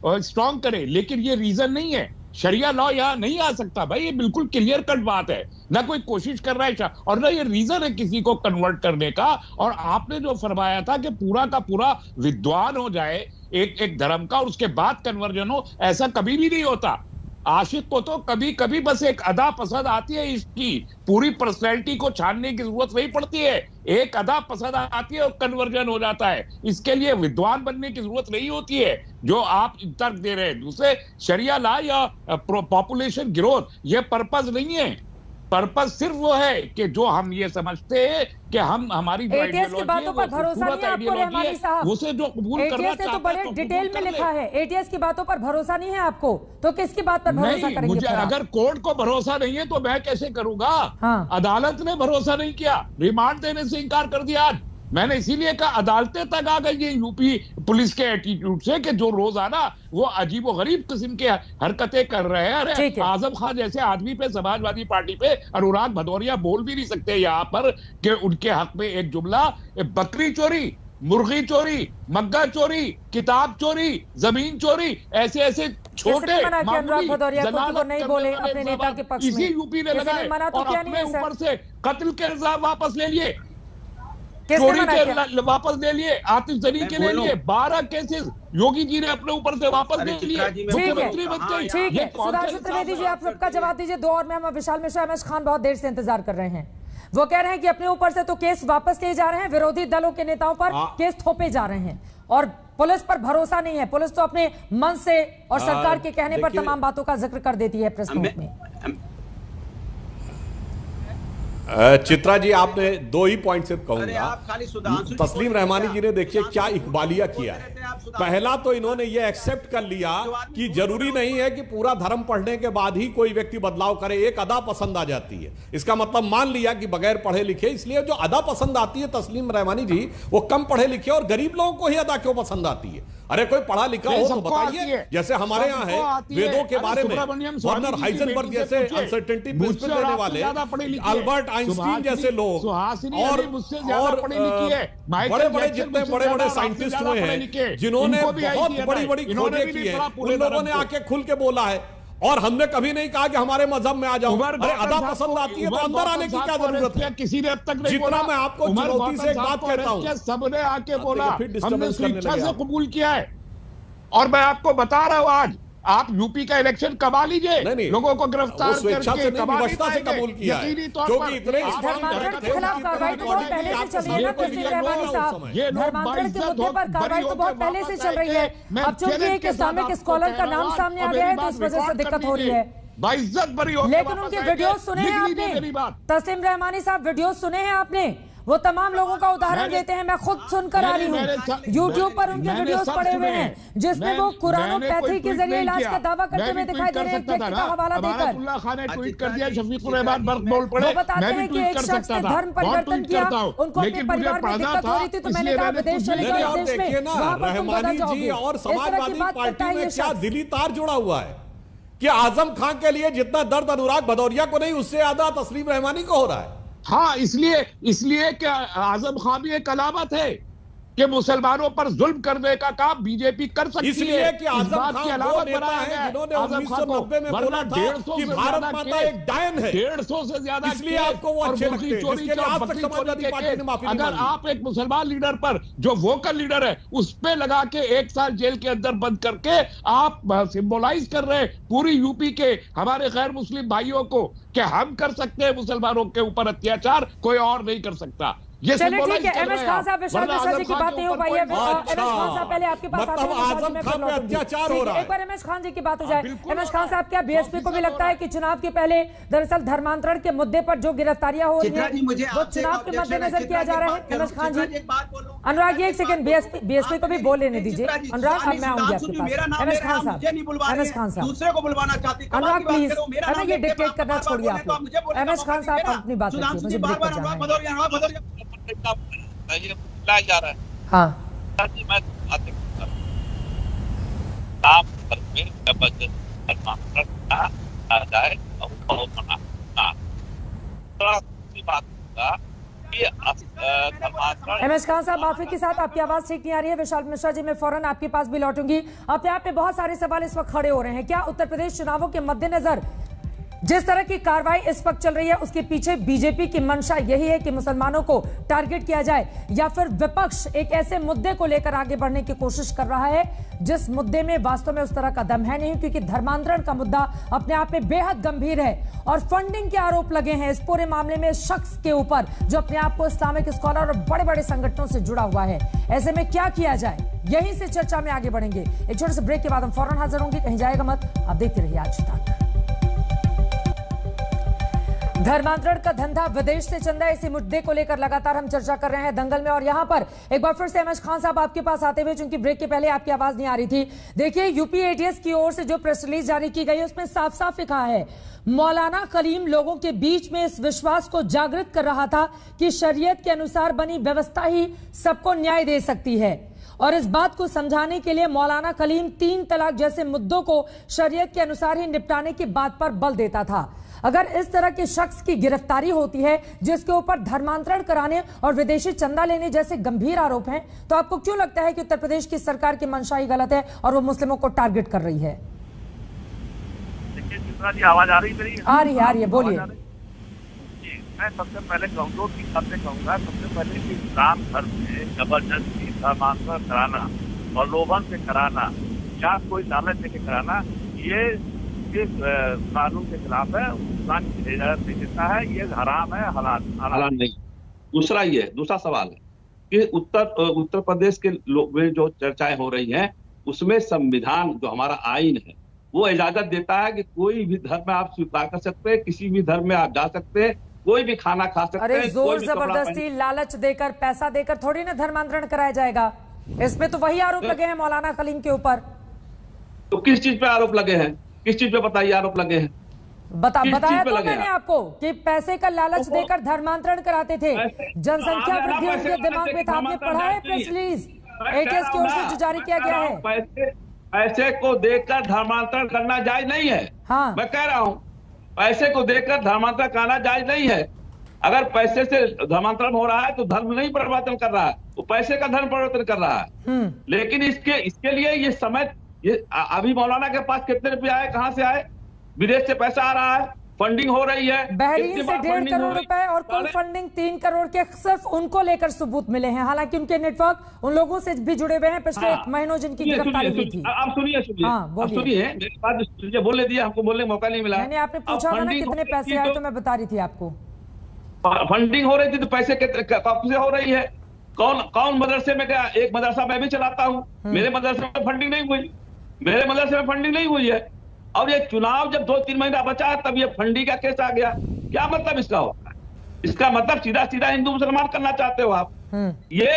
Speaker 7: स्ट्रॉन्ग करे, लेकिन ये रीजन नहीं है शरिया लॉ यहाँ नहीं आ सकता भाई, ये बिल्कुल क्लियर कट बात है। ना कोई कोशिश कर रहा है और ना ये रीजन है किसी को कन्वर्ट करने का। और आपने जो फरमाया था कि पूरा का पूरा विद्वान हो जाए एक धर्म का और उसके बाद कन्वर्जन हो, ऐसा कभी भी नहीं होता। आशिक को तो कभी कभी बस एक अदा पसंद आती है, इसकी पूरी पर्सनैलिटी को छानने की जरूरत नहीं पड़ती है। एक अदा पसंद आती है और कन्वर्जन हो जाता है। इसके लिए विद्वान बनने की जरूरत नहीं होती है जो आप तर्क दे रहे हैं। दूसरे शरिया लॉ या पॉपुलेशन ग्रोथ ये पर्पस नहीं है। पर्पस सिर्फ वो है कि जो हम ये समझते हैं कि हम हमारी
Speaker 1: एटीएस की बातों पर भरोसा नहीं है आपको रहमानी साहब?
Speaker 7: उसे जो कबूल करना
Speaker 1: एटीएस ने तो बड़े डिटेल में लिखा है, एटीएस की बातों पर भरोसा नहीं है आपको, तो किसकी बात पर भरोसा करेंगे?
Speaker 7: मुझे अगर कोर्ट को भरोसा नहीं है तो मैं कैसे करूंगा?
Speaker 1: हाँ।
Speaker 7: अदालत ने भरोसा नहीं किया, रिमांड देने से इनकार कर दिया। आज मैंने इसीलिए कहा अदालतें तक आ गई यूपी पुलिस के एटीट्यूड से कि जो रोजाना वो अजीब और गरीब किस्म के हरकतें कर रहे हैं। अरे आजम खान जैसे आदमी पे, समाजवादी पार्टी पे अनुराग भदौरिया बोल भी नहीं सकते यहाँ पर कि उनके हक में एक जुमला। बकरी चोरी, मुर्गी चोरी, मग्गा चोरी, किताब चोरी, जमीन चोरी, ऐसे ऐसे छोटे
Speaker 1: अनुराग भदौरिया को नहीं बोले अपने नेता के पक्ष में,
Speaker 7: इसी यूपी ने लगाए और अपने ऊपर से कत्ल के इल्जाम वापस ले लिए, चोरी के वापस ले लिए, आतिशबाजी के ले लिए, 12 केसेस योगी जी ने अपने ऊपर से वापस ले लिए, मुख्यमंत्री बन गए।
Speaker 1: ठीक है, सुधांशु त्रिवेदी जी आप सबका जवाब दीजिए। 2 और में हम विशाल मिश्रा, एमएस खान बहुत देर से इंतजार कर रहे हैं। वो कह रहे हैं कि अपने ऊपर से तो केस वापस लिए जा रहे हैं, विरोधी दलों के नेताओं पर केस थोपे जा रहे हैं और पुलिस पर भरोसा नहीं है। पुलिस तो अपने मन से और सरकार के कहने पर तमाम बातों का जिक्र कर देती है प्रेस नोट में।
Speaker 5: चित्रा जी आपने 2 ही पॉइंट सिर्फ कहूंगा। तस्लीम रहमानी जी ने देखिए क्या इकबालिया किया है। पहला तो इन्होंने ये एक्सेप्ट कर लिया कि जरूरी नहीं है कि पूरा धर्म पढ़ने के बाद ही कोई व्यक्ति बदलाव करे, एक अदा पसंद आ जाती है। इसका मतलब मान लिया कि बगैर पढ़े लिखे, इसलिए जो अदा पसंद आती है तस्लीम रहमानी जी वो कम पढ़े लिखे और गरीब लोगों को ही अदा क्यों पसंद आती है? अरे कोई पढ़ा लिखा हो तो बताइए। जैसे हमारे यहाँ है वेदों के बारे में वर्नर हाइजेनबर्ग जैसे अनसर्टेनिटी प्रिंसिपल देने वाले, अल्बर्ट आइंस्टीन जैसे लोग और बड़े बड़े जितने बड़े बड़े साइंटिस्ट हुए हैं जिन्होंने बहुत बड़ी बड़ी खोजें की है, उन लोगों ने आके खुल के बोला है। और हमने कभी नहीं कहा कि हमारे मजहब में आ जाओ। अरे अदा पसंद आती है तो अंदर आने की क्या जरूरत है?
Speaker 7: किसी ने अब तक नहीं
Speaker 5: जितना मैं आपको चुनौती से एक बात कहता हूं,
Speaker 7: सबने आके बोला, हमने स्वेच्छा से कबूल किया है। और मैं आपको बता रहा हूं आज आप यूपी का इलेक्शन कमा लीजिए, लोगों को गिरफ्तार करके
Speaker 5: व्यवस्था से कबूल किया है क्योंकि इतने
Speaker 1: धर्मांतरण के खिलाफ कार्रवाई तो बहुत पहले से चल रही है ना तस्लीम रहमानी साहब। धर्मांतरण के मुद्दे पर कार्रवाई तो बहुत पहले से चल रही है। अब चूंकि एक इस्लामिक स्कॉलर का नाम सामने आ गया है तो इस वजह से दिक्कत हो रही है। लेकिन उनके वीडियो सुने हैं आपने तस्लीम रहमानी साहब? वीडियो सुने हैं आपने? वो तमाम लोगों का उदाहरण देते हैं, मैं खुद सुनकर आ रही हूँ। यूट्यूब पर उनके वीडियोस पड़े हुए हैं जिसमें वो कुरानोपैथी के जरिए इलाज का दावा करते हुए दिखाई दे रहे हैं। व्यक्ति का हवाला देकर वो बताते हैं कि एक शख्स ने धर्म परिवर्तन किया, उनको अपने परिवार में दिक्कत हो रही थी तो मैंने कहा विदेश चले जाओ, देश में वहां पर तुम बदल जाओगे।
Speaker 5: और समाजवादी पार्टी में क्या दिली तार जुड़ा हुआ है कि आजम खान के लिए जितना दर्द अनुराग भदौरिया को नहीं उससे ज्यादा तस्लीम रहमानी को हो रहा है।
Speaker 7: हाँ, इसलिए कि आजम खान भी एक अलामत है कि मुसलमानों पर जुल्म करने का काम बीजेपी कर सकती है।
Speaker 5: इसलिए कि आजम खान वो नेता है जिन्होंने 1990 में बोला था कि भारत माता एक डायन है।
Speaker 7: 150 से ज्यादा
Speaker 5: इसलिए आपको वो अच्छे लगते हैं, जिसके लिए आज तक समाजवादी पार्टी ने माफी नहीं मांगी।
Speaker 7: अगर आप एक मुसलमान लीडर पर जो वोकल लीडर है उस पे लगा के 1 साल जेल के अंदर बंद करके आप सिंबोलाइज कर रहे हैं पूरी यूपी के हमारे गैर मुस्लिम भाइयों को कि हम कर सकते हैं मुसलमानों के ऊपर अत्याचार, कोई और नहीं कर सकता।
Speaker 1: चलिए ठीक है, एमएस खान साहब विशाल मिश्रा जी की बात नहीं हो पाई है। एमएस खान साहब पहले आपके पास आते हैं,
Speaker 5: अत्याचार हो रहा है।
Speaker 1: एक बार एमएस खान जी की बात हो जाए। एमएस खान साहब क्या बीएसपी को भी लगता है कि चुनाव के पहले दरअसल धर्मांतरण के मुद्दे पर जो गिरफ्तारियां हो रही है वो चुनाव के मद्देनजर किया जा रहा है? एमएस खान जी, अनुराग जी एक सेकंड, बीएसपी को भी बोल लेने दीजिए। अनुराग अब मैं आऊंगी आपके पास। एमएस खान साहब, एमएस खान साहब
Speaker 6: दूसरे को बुलवाना चाहती,
Speaker 1: अनुराग प्लीज है ना, ये डिक्टेट करना छोड़िए आप। एमएस खान साहब अपनी बात रखिए, मुझे ब्रेक पर जाना है।
Speaker 8: ये बुलाया जा रहा है।
Speaker 1: हाँ
Speaker 8: मैं आप पर में आ जाए और बहुत मना थोड़ा सी बात होगा कि धर्मांतरण
Speaker 1: एमएस खान साहब, माफी के साथ आपकी आवाज ठीक नहीं आ रही है। विशाल मिश्रा जी, मैं फौरन आपके पास भी लौटूंगी। अपने आप में बहुत सारे सवाल इस वक्त खड़े हो रहे हैं। क्या उत्तर प्रदेश चुनावों के मद्देनजर जिस तरह की कार्रवाई इस वक्त चल रही है उसके पीछे बीजेपी की मंशा यही है कि मुसलमानों को टारगेट किया जाए, या फिर विपक्ष एक ऐसे मुद्दे को लेकर आगे बढ़ने की कोशिश कर रहा है जिस मुद्दे में वास्तव में उस तरह का दम है नहीं, क्योंकि धर्मांतरण का मुद्दा अपने आप में बेहद गंभीर है और फंडिंग के आरोप लगे हैं इस पूरे मामले में शख्स के ऊपर जो अपने आप को इस्लामिक स्कॉलर और बड़े बड़े संगठनों से जुड़ा हुआ है। ऐसे में क्या किया जाए, यहीं से चर्चा में आगे बढ़ेंगे। एक छोटे से ब्रेक के बाद हम फौरन हाजिर होंगे, कहीं जाएगा मत, आप देखते रहिए आज तक। धर्मांतरण का धंधा, विदेश से चंदा, इसी मुद्दे को लेकर लगातार हम चर्चा कर रहे हैं दंगल में। और यहां पर एक बार फिर से एमएस खान साहब आपके पास आते हुए, चूंकि ब्रेक के पहले आपकी आवाज नहीं आ रही थी। देखिए, यूपी एटीएस की ओर से जो प्रेस रिलीज जारी की गई है उसमें साफ साफ लिखा है, मौलाना कलीम लोगों के बीच में इस विश्वास को जागृत कर रहा था कि शरीयत के अनुसार बनी व्यवस्था ही सबको न्याय दे सकती है, और इस बात को समझाने के लिए मौलाना कलीम 3 तलाक जैसे मुद्दों को शरीयत के अनुसार ही निपटाने की बात पर बल देता था। अगर इस तरह के शख्स की गिरफ्तारी होती है जिसके ऊपर धर्मांतरण कराने और विदेशी चंदा लेने जैसे गंभीर आरोप हैं, तो आपको क्यों लगता है कि उत्तर प्रदेश की सरकार की मंशा ही गलत है और वो मुस्लिमों को टारगेट कर रही है?
Speaker 8: देखिए चित्रा जी, आवाज आ रही मेरी?
Speaker 1: आ रही है, बोलिए।
Speaker 8: जी, मैं सबसे पहले कहूँगा कि सबसे पहले कि इस्लाम धर्म में जबरदस्ती धर्मांतरण कराना और लोभन से कराना या कोई लालच देके कराना, ये कानून के खिलाफ है, इस्लाम की इजाजत नहीं देता है, ये हराम है, हलाल नहीं। दूसरा सवाल है कि उत्तर प्रदेश के लोग में जो चर्चाएं हो रही हैं उसमें संविधान जो हमारा आइन है वो इजाजत देता है कि कोई भी धर्म में आप स्वीकार कर सकते हैं, किसी भी धर्म में आप जा सकते हैं, कोई भी खाना खा सकते हैं।
Speaker 1: अरे जोर जबरदस्ती लालच देकर, पैसा देकर थोड़ी ना धर्मांतरण कराया जाएगा। इसमें तो वही आरोप लगे हैं मौलाना कलीम के ऊपर।
Speaker 8: तो किस चीज पे आरोप लगे हैं? किस चीज पे बताइए आरोप लगे हैं?
Speaker 1: बताया तो मैंने आपको कि पैसे का लालच देकर धर्मांतरण कराते थे। जनसंख्या वृद्धि उनके दिमाग में था। आपने पढ़ा है प्रेस रिलीज एटीएस की ओर से जो जारी किया गया है?
Speaker 8: पैसे को देखकर धर्मांतरण करना जायज नहीं है।
Speaker 1: हाँ,
Speaker 8: मैं कह रहा हूँ पैसे को देखकर धर्मांतरण करना जायज नहीं है। अगर पैसे से धर्मांतरण हो रहा है तो धर्म नहीं परिवर्तन कर रहा है, वो पैसे का धर्म परिवर्तन कर रहा है। लेकिन इसके लिए ये समय, ये अभी मौलाना के पास कितने रुपए आए, कहां से आए? विदेश से पैसा आ रहा है, फंडिंग हो रही है
Speaker 1: बहरीन से 1.5 करोड़ रुपए और कुल फंडिंग 3 करोड़ के सिर्फ उनको लेकर सबूत मिले हैं। हालांकि उनके नेटवर्क उन लोगों से भी जुड़े हुए हैं पिछले 1 महीनों जिनकी गिरफ्तारी हुई थी।
Speaker 8: आप सुनिए मेरी बात बोलने दिया, हमको बोलने मौका नहीं मिला।
Speaker 1: मैंने आपने पूछा था ना कितने पैसे आए, तो मैं बता रही थी आपको।
Speaker 8: फंडिंग हो रही थी तो पैसे कब से हो रही है? कौन मदरसे में गया? एक मदरसा मैं भी चलाता हूँ, मेरे मदरसे में फंडिंग नहीं हुई, मेरे मदरसे में फंडिंग नहीं हुई है। और ये चुनाव जब 2-3 महीना बचा है तब ये फंडिंग का केस आ गया। क्या मतलब इसका होता है? इसका मतलब सीधा सीधा हिंदू मुसलमान करना चाहते हो आप। ये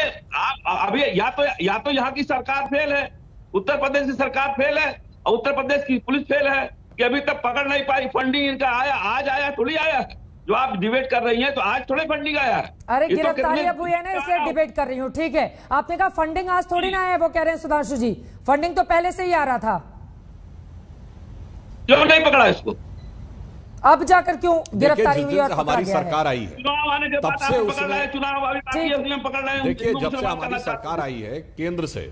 Speaker 8: अभी या तो यहाँ की सरकार फेल है, उत्तर प्रदेश की सरकार फेल है और उत्तर प्रदेश की पुलिस फेल है कि अभी तक पकड़ नहीं पाई। फंडिंग इनका आया, आज आया थोड़ी आया है। जो आप डिबेट कर रही हैं तो आज थोड़े फंडिंग आया है।
Speaker 1: अरे गिरफ्तारी अब हुई है ना, इसलिए डिबेट कर रही हूँ। ठीक है, आपने कहा फंडिंग आज थोड़ी ना आया, वो कह रहे हैं सुधांशु जी फंडिंग तो पहले से ही आ रहा था।
Speaker 8: क्यों नहीं पकड़ा इसको?
Speaker 1: अब जाकर क्यों गिरफ्तारी हुई और
Speaker 5: हमारी सरकार आई है
Speaker 8: चुनाव आने के बाद
Speaker 5: से
Speaker 8: पकड़ रहे हैं, चुनाव अभी पकड़ रहे हैं।
Speaker 5: देखिए, जब से हमारी सरकार आई है केंद्र से,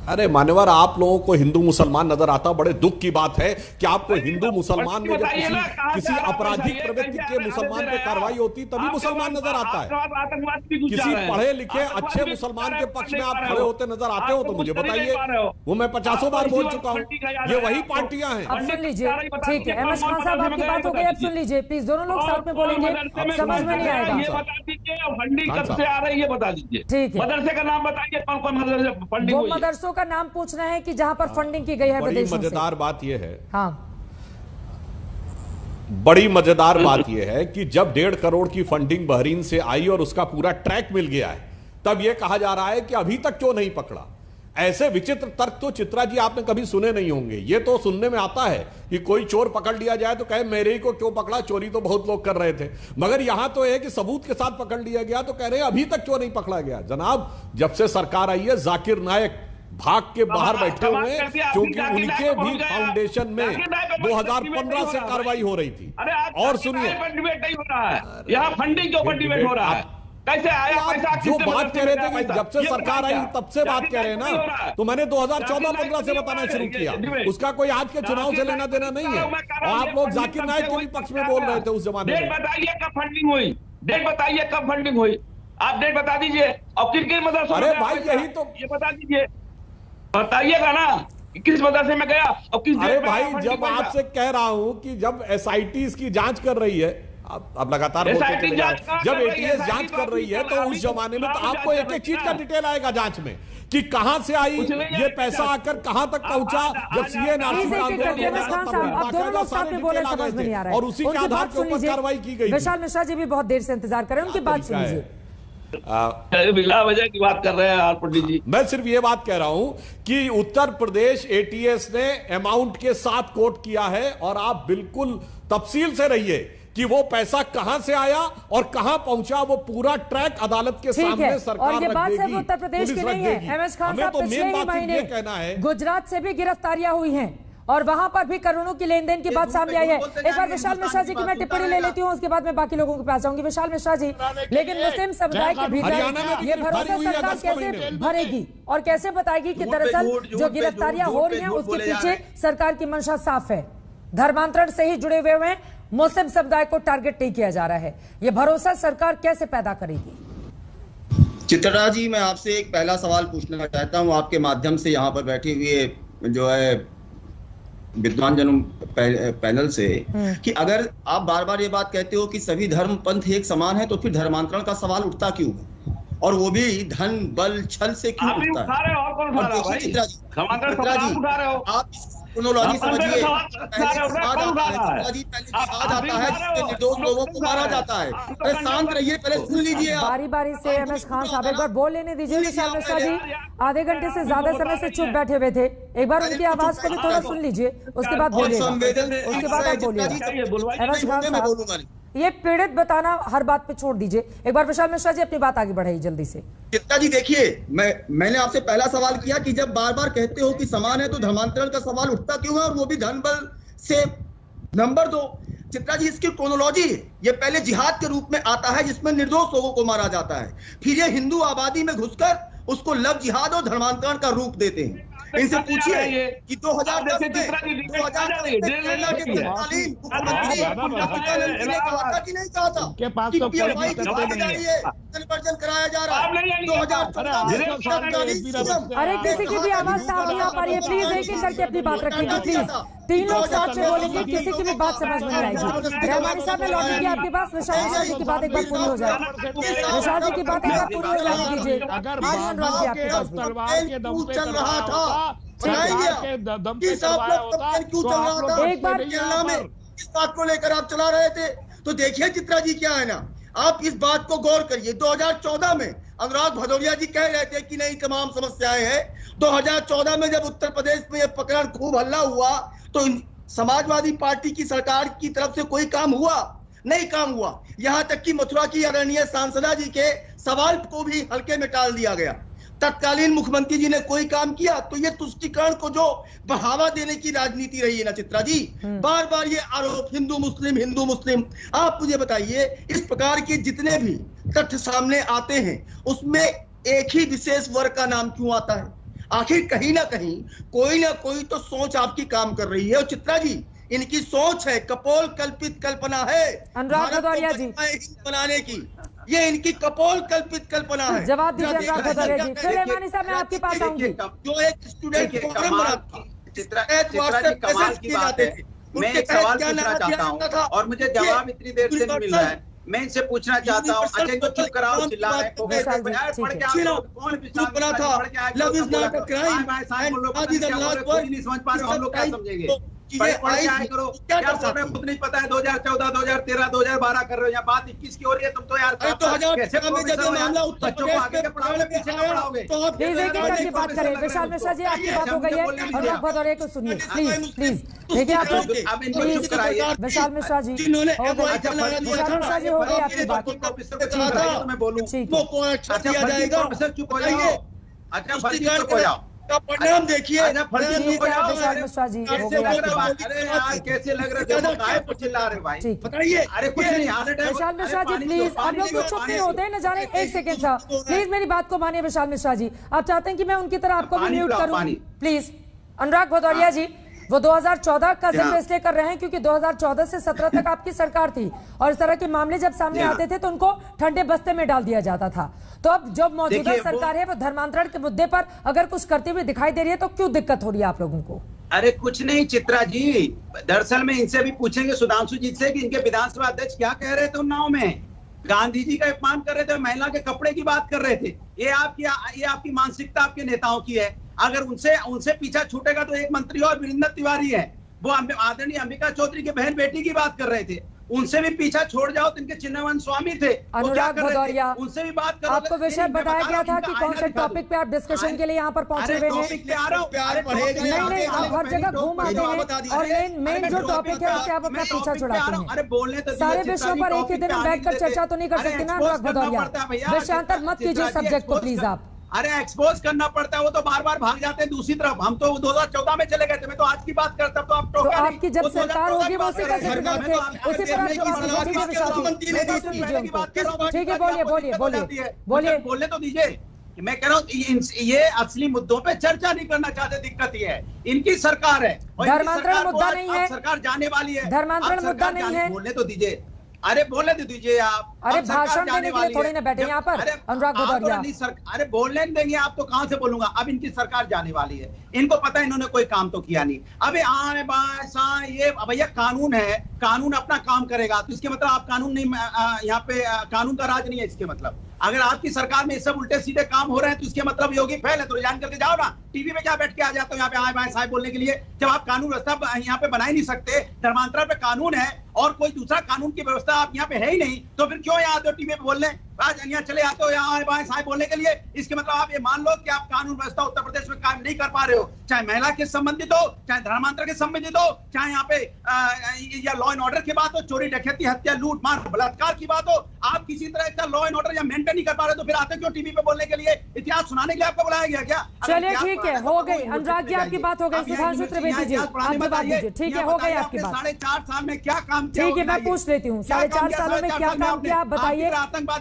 Speaker 5: अरे मान्यवर, आप लोगों को हिंदू मुसलमान नजर आता, बड़े दुख की बात है कि आपको हिंदू मुसलमान में जब किसी आपराधिक प्रवृत्ति के मुसलमान पे कार्रवाई होती तभी मुसलमान नजर आता है। किसी पढ़े लिखे अच्छे मुसलमान के पक्ष में आप खड़े होते नजर आते हो तो मुझे बताइए। वो मैं 50 बार बोल चुका हूँ, ये वही पार्टियां हैं।
Speaker 1: अब सुन लीजिए, ठीक है एमएस खान साहब, आपकी बात हो गई, अब सुन लीजिए प्लीज, दोनों लोग साथ में बोलेंगे, समझ में नहीं आएगा।
Speaker 8: ये बता दीजिए फंडिंग कब से आ रही है, बता दीजिए।
Speaker 1: ठीक है,
Speaker 8: मदरसे का नाम बताइए, कौन मदरसे फंडिंग हुई है?
Speaker 1: मदरसों का नाम पूछना है कि जहां पर फंडिंग की गई है विदेशों से।
Speaker 5: मजेदार बात यह है,
Speaker 1: हाँ,
Speaker 5: बड़ी मजेदार बात यह है कि जब 1.5 करोड़ की फंडिंग बहरीन से आई और उसका पूरा ट्रैक मिल गया है, तब यह कहा जा रहा है कि अभी तक क्यों नहीं पकड़ा। ऐसे विचित्र तर्क तो चित्रा जी आपने कभी सुने नहीं होंगे। ये तो सुनने में आता है कि कोई चोर पकड़ लिया जाए तो कहे मेरे ही को क्यों पकड़ा, चोरी तो बहुत लोग कर रहे थे। मगर यहां तो है कि सबूत के साथ पकड़ लिया गया तो कह रहे हैं अभी तक क्यों नहीं पकड़ा गया। जनाब, जब से सरकार आई है जाकिर नायक भाग के बाहर बैठे हुए हैं, क्योंकि उनके भी फाउंडेशन में 2015 से कार्रवाई हो रही थी। और सुनिए,
Speaker 7: डिबेट नहीं हो रहा है, यहाँ फंडिंग के ऊपर डिबेट हो रहा है। कैसे आया पैसा?
Speaker 5: जो बात कह रहे थे कि जब से सरकार आई तब से बात कह रहे हैं ना, तो मैंने 2014-15 से बताना शुरू किया। उसका कोई आज के चुनाव से लेना देना नहीं है। और आप लोग जाकिर नाइक के भी पक्ष में बोल रहे थे उस जमाने में।
Speaker 7: डेट बताइए कब फंडिंग हुई, डेट बताइए कब फंडिंग हुई, आप डेट बता दीजिए। और किस मदरसे?
Speaker 5: अरे भाई यही तो,
Speaker 7: ये बता दीजिए, बताइएगा ना किस मदरसे में गया और किस।
Speaker 5: अरे भाई जब आपसे कह रहा हूं कि जब एसआईटी की जांच कर रही है, आप लगातार बोलते चले जा रहे हैं, जब एटीएस जांच कर रही है तो उस जमाने में तो आपको एक एक चीज का डिटेल आएगा जांच में कि कहां से आई ये पैसा, आकर कहां तक पहुंचा। जब सीए और उसी के आधार के ऊपर कार्रवाई की गई।
Speaker 1: विशाल मिश्रा जी भी बहुत देर से इंतजार कर रहे हैं, उनकी बात सुन लीजिए।
Speaker 7: बिला वजह की बात कर रहे हैं पंडित जी।
Speaker 5: मैं सिर्फ ये बात कह रहा हूं कि उत्तर प्रदेश एटीएस ने अमाउंट के साथ कोट किया है, और आप बिल्कुल तफसील से रहिए कि वो पैसा कहां से आया और कहां पहुंचा, वो पूरा ट्रैक अदालत के सामने सरकार
Speaker 1: और ये बात सिर्फ उत्तर प्रदेश की नहीं है। एमएस खान साहब
Speaker 5: तो
Speaker 1: पिछले ही महीने
Speaker 5: कहना है
Speaker 1: गुजरात से भी गिरफ्तारियां हुई हैं और वहां पर भी करोड़ों की लेन देन की बात सामने आई है। एक बार विशाल मिश्रा जी की मैं टिप्पणी ले लेती हूँ, उसके बाद मैं बाकी लोगों के पास जाऊंगी। विशाल मिश्रा जी, लेकिन मुस्लिम समुदाय के भीतर ये भरोसा सरकार कैसे भरेगी और कैसे बताएगी कि दरअसल जो गिरफ्तारियां हो रही हैं उसके पीछे सरकार की मंशा साफ है, धर्मांतरण से ही जुड़े हुए हैं, मुस्लिम समुदाय को टारगेट नहीं किया जा रहा है। ये भरोसा सरकार कैसे पैदा करेगी?
Speaker 9: चित्रा जी, मैं आपसे एक पहला सवाल पूछना चाहता हूं आपके माध्यम से, यहाँ पर बैठे हुए जो है विद्वान जनों पैनल से, कि अगर आप बार बार ये बात कहते हो कि सभी धर्म पंथ एक समान है, तो फिर धर्मांतरण का सवाल उठता क्यों है, और वो भी धन बल छल से क्यों उठता है? चित्रा जी, आप क्रोनोलॉजी समझिए। जिसके निर्दोष लोगों को मारा जाता है। अरे शांत रहिए, पहले सुन लीजिए।
Speaker 1: बारी बारी से एमएस खान साहब एक बार बोल लेने दीजिए। विशाल मिश्रा जी आधे घंटे से ज्यादा समय से चुप बैठे हुए थे, एक बार उनकी आवाज को भी थोड़ा सुन लीजिए, उसके बाद बोलिएगा, उसके बाद आप बोलिएगा। एमएस खान साहब, ये पीड़ित बताना हर बात पे छोड़ दीजिए। एक बार विशाल मिश्रा जी अपनी बात आगे बढ़ाइए जल्दी से।
Speaker 9: चित्ता जी देखिए, मैंने आपसे पहला सवाल किया कि जब बार बार कहते हो कि समान है तो धर्मांतरण का सवाल उठता क्यों है, और वो भी धन बल से। नंबर 2, चित्रा जी, इसकी क्रोनोलॉजी ये पहले जिहाद के रूप में आता है जिसमें निर्दोष लोगों को मारा जाता है, फिर ये हिंदू आबादी में घुसकर उसको लव जिहाद और धर्मांतरण का रूप देते हैं। इनसे पूछिए कि 2010 में कराया जा रहा है। 2014
Speaker 1: अरे किसी की भी आवाज साफ नहीं आ पा रही है, प्लीज एक एक करके अपनी बात रखेंगे। प्लीज 3 लोग साथ में बोलेंगे, किसी की भी बात समझ में नहीं आएगी। रहमानी साहब में लौटेंगे आपके पास। विशाल मिश्रा जी की बात एक बार पूरी हो जाए, विशाल जी की बात एक बार पूरी हो जाने दीजिए। आपके पास
Speaker 9: चल रहा था,
Speaker 1: एक बार
Speaker 9: इस बात को लेकर आप चला रहे थे। तो देखिए चित्रा जी, क्या है ना, आप इस बात को गौर करिए। 2014 में अनुराग भदौरिया जी कह रहे थे कि नहीं तमाम समस्याएं हैं। 2014 में जब उत्तर प्रदेश में यह प्रकरण खूब हल्ला हुआ तो समाजवादी पार्टी की सरकार की तरफ से कोई काम हुआ? नहीं काम हुआ। यहां तक कि मथुरा की आदरणीय सांसदा जी के सवाल को भी हल्के में टाल दिया गया। तत्कालीन मुख्यमंत्री जी ने कोई काम किया? तो ये तुष्टीकरण को जो बढ़ावा देने की राजनीति रही है ना चित्रा जी, बार बार ये आरोप हिंदू मुस्लिम। आप मुझे बताइए, इस प्रकार के जितने भी तथ्य सामने आते हैं उसमें एक ही विशेष वर्ग का नाम क्यों आता है? आखिर कहीं ना कोई तो सोच आपकी काम कर रही है। और चित्रा जी, इनकी सोच है, कपोल कल्पित कल्पना है
Speaker 1: अनुराग भदौरिया जी
Speaker 9: बनाने की। ये इनकी कपोल कल्पित कल्पना है।
Speaker 1: जवाब दीजिए अनुराग भदौरिया जी। फिर रहमानी साहब मैं आपके पास आऊंगी।
Speaker 9: जो एक स्टूडेंट
Speaker 6: मैं एक सवाल पूछना चाहता हूँ और मुझे जवाब इतनी देर से नहीं मिल रहा है। मैं इनसे पूछना चाहता हूँ, अच्छा इनको चुप कराओ, चिल्ला रहे कौन नहीं समझ पा रहे, हम लोग क्या समझेंगे? क्या खुद नहीं पता है? 2014, 2013, 2012 कर रहे हो, यहाँ बात 21 की हो रही है। तुम तो यार
Speaker 1: बात करें। विशाल मिश्रा जी आपकी बात हो गई है, अनुराग भदौरिया को सुनिए प्लीज। देखिए आप लोग, विशाल मिश्रा जी हो गई आपकी बात।
Speaker 6: मैं बोलूँ, अच्छा चुप हो जाओ।
Speaker 9: का परिणाम देखिए।
Speaker 1: विशाल मिश्रा जी,
Speaker 6: कैसे लग रहा है? अरे यार कैसे लग रहा है? काहे को चिल्ला रहे भाई?
Speaker 9: बताइए।
Speaker 6: अरे कुछ नहीं।
Speaker 1: विशाल मिश्रा जी प्लीज, आप लोग तो चुप नहीं होते न जाने। एक सेकंड सर, प्लीज मेरी बात को मानिए। विशाल मिश्रा जी, आप चाहते हैं कि मैं उनकी तरह आपको भी म्यूट करूं? प्लीज। अनुराग भदौरिया जी, वो 2014 का जिक्र इसलिए कर रहे हैं क्योंकि 2014 से 17 तक आपकी सरकार थी और इस तरह के मामले जब सामने आते थे तो उनको ठंडे बस्ते में डाल दिया जाता था। तो अब जब मौजूदा सरकार है वो धर्मांतरण के मुद्दे पर अगर कुछ करती हुई दिखाई दे रही है तो क्यों दिक्कत हो रही है आप लोगों को?
Speaker 6: अरे कुछ नहीं चित्रा जी, दरअसल में इनसे भी पूछेंगे सुधांशु जी से कि इनके विधानसभा अध्यक्ष क्या कह रहे थे उन्नाव में। गांधी जी का अपमान कर रहे थे, महिला के कपड़े की बात कर रहे थे। ये आपकी मानसिकता आपके नेताओं की है। अगर उनसे पीछा छूटेगा तो एक मंत्री और वीरेंद्र तिवारी है, वो आदरणीय अंबिका चौधरी के बहन बेटी की बात कर रहे थे। उनसे भी पीछा छोड़ जाओ तो इनके चिन्हवान स्वामी थे,
Speaker 1: अनुराग भदौरिया,
Speaker 6: उनसे भी बात करो।
Speaker 1: आपको विषय बताया गया था कि कौन से टॉपिक पे आप डिस्कशन के लिए यहाँ पर पहुंचे हुए हैं? नहीं, आप हर जगह घूम आते हैं और मेन जो टॉपिक है उससे आप अपना पीछा छुड़ाते हैं।
Speaker 6: अरे बोलने तो
Speaker 1: सारे विषयों पर एक ही दिन में बैठकर चर्चा तो नहीं कर सकते ना अनुराग भदौरिया। विषयांतर मत कीजिए सब्जेक्ट को प्लीज आप।
Speaker 6: अरे एक्सपोज करना पड़ता है, वो तो बार बार भाग जाते हैं दूसरी तरफ। हम तो 2014 में चले गए थे, मैं तो आज की बात करता तो आप
Speaker 1: तो आपकी जब सरकार होगी वो उसी का जिक्र करते हैं, उसी पर ठीक है। बोलिए
Speaker 6: बोलने तो दीजिए। मैं कह रहा हूँ ये असली मुद्दों पे चर्चा नहीं करना चाहते। दिक्कत ये है, इनकी सरकार है,
Speaker 1: धर्मांतरण मुद्दा नहीं है,
Speaker 6: सरकार जाने वाली है,
Speaker 1: धर्मांतरण मुद्दा नहीं है।
Speaker 6: बोलने तो दीजिए। अरे बोलने तो दीजिए आप।
Speaker 1: अरे भाषण देने के लिए थोड़ी ना बैठे यहाँ पर अनुराग भदौरिया।
Speaker 6: अरे बोलने नहीं देंगे आप तो कहां से बोलूंगा। अब इनकी सरकार जाने वाली है, इनको पता है इन्होंने कोई काम तो किया नहीं। अबे आए बाएं साएं, ये भैया कानून है, कानून अपना काम करेगा। तो इसके मतलब आप कानून नहीं, यहाँ पे कानून का राज नहीं है। इसके मतलब अगर आपकी सरकार में ये सब उल्टे सीधे काम हो रहे हैं तो इसके मतलब योगी फैल है। तो रिजाइन करके जाओ ना, टीवी में क्या बैठ के आ जाते हो यहाँ पे आए बाएं साएं बोलने के लिए, जब आप कानून व्यवस्था यहाँ पे बना ही नहीं सकते। धर्मांतरण पे कानून है और कोई दूसरा कानून की व्यवस्था आप यहाँ पे है ही नहीं, तो फिर क्यों यहाँ आते हो टीवी पे बोलने? आज यहाँ चले आते हो यहाँ बाएं साएं बोलने के लिए। इसके मतलब आप ये मान लो कि आप कानून व्यवस्था उत्तर प्रदेश में काम नहीं कर पा रहे हो, चाहे महिला के संबंधित हो, चाहे धर्मांतरण के संबंधित हो, चाहे यहाँ पे या लॉ एंड ऑर्डर की बात हो, चोरी डकैती हत्या लूट मार बलात्कार की बात हो। आप किसी तरह का लॉ एंड ऑर्डर या मेंटेन नहीं कर पा रहे तो फिर आते क्यों टीवी पे बोलने के लिए? इतिहास सुनाने के लिए आपको बुलाया गया क्या?
Speaker 1: चलिए ठीक है, हो गई अनुराग जी आपकी बात हो गई। सुधांशु त्रिवेदी जी आप जवाब दीजिए। ठीक है, हो गई आपकी बात।
Speaker 6: 4.5 साल में क्या काम किया?
Speaker 1: ठीक है, मैं पूछ लेती हूँ 4.5 सालों में क्या काम किया आप बताइए।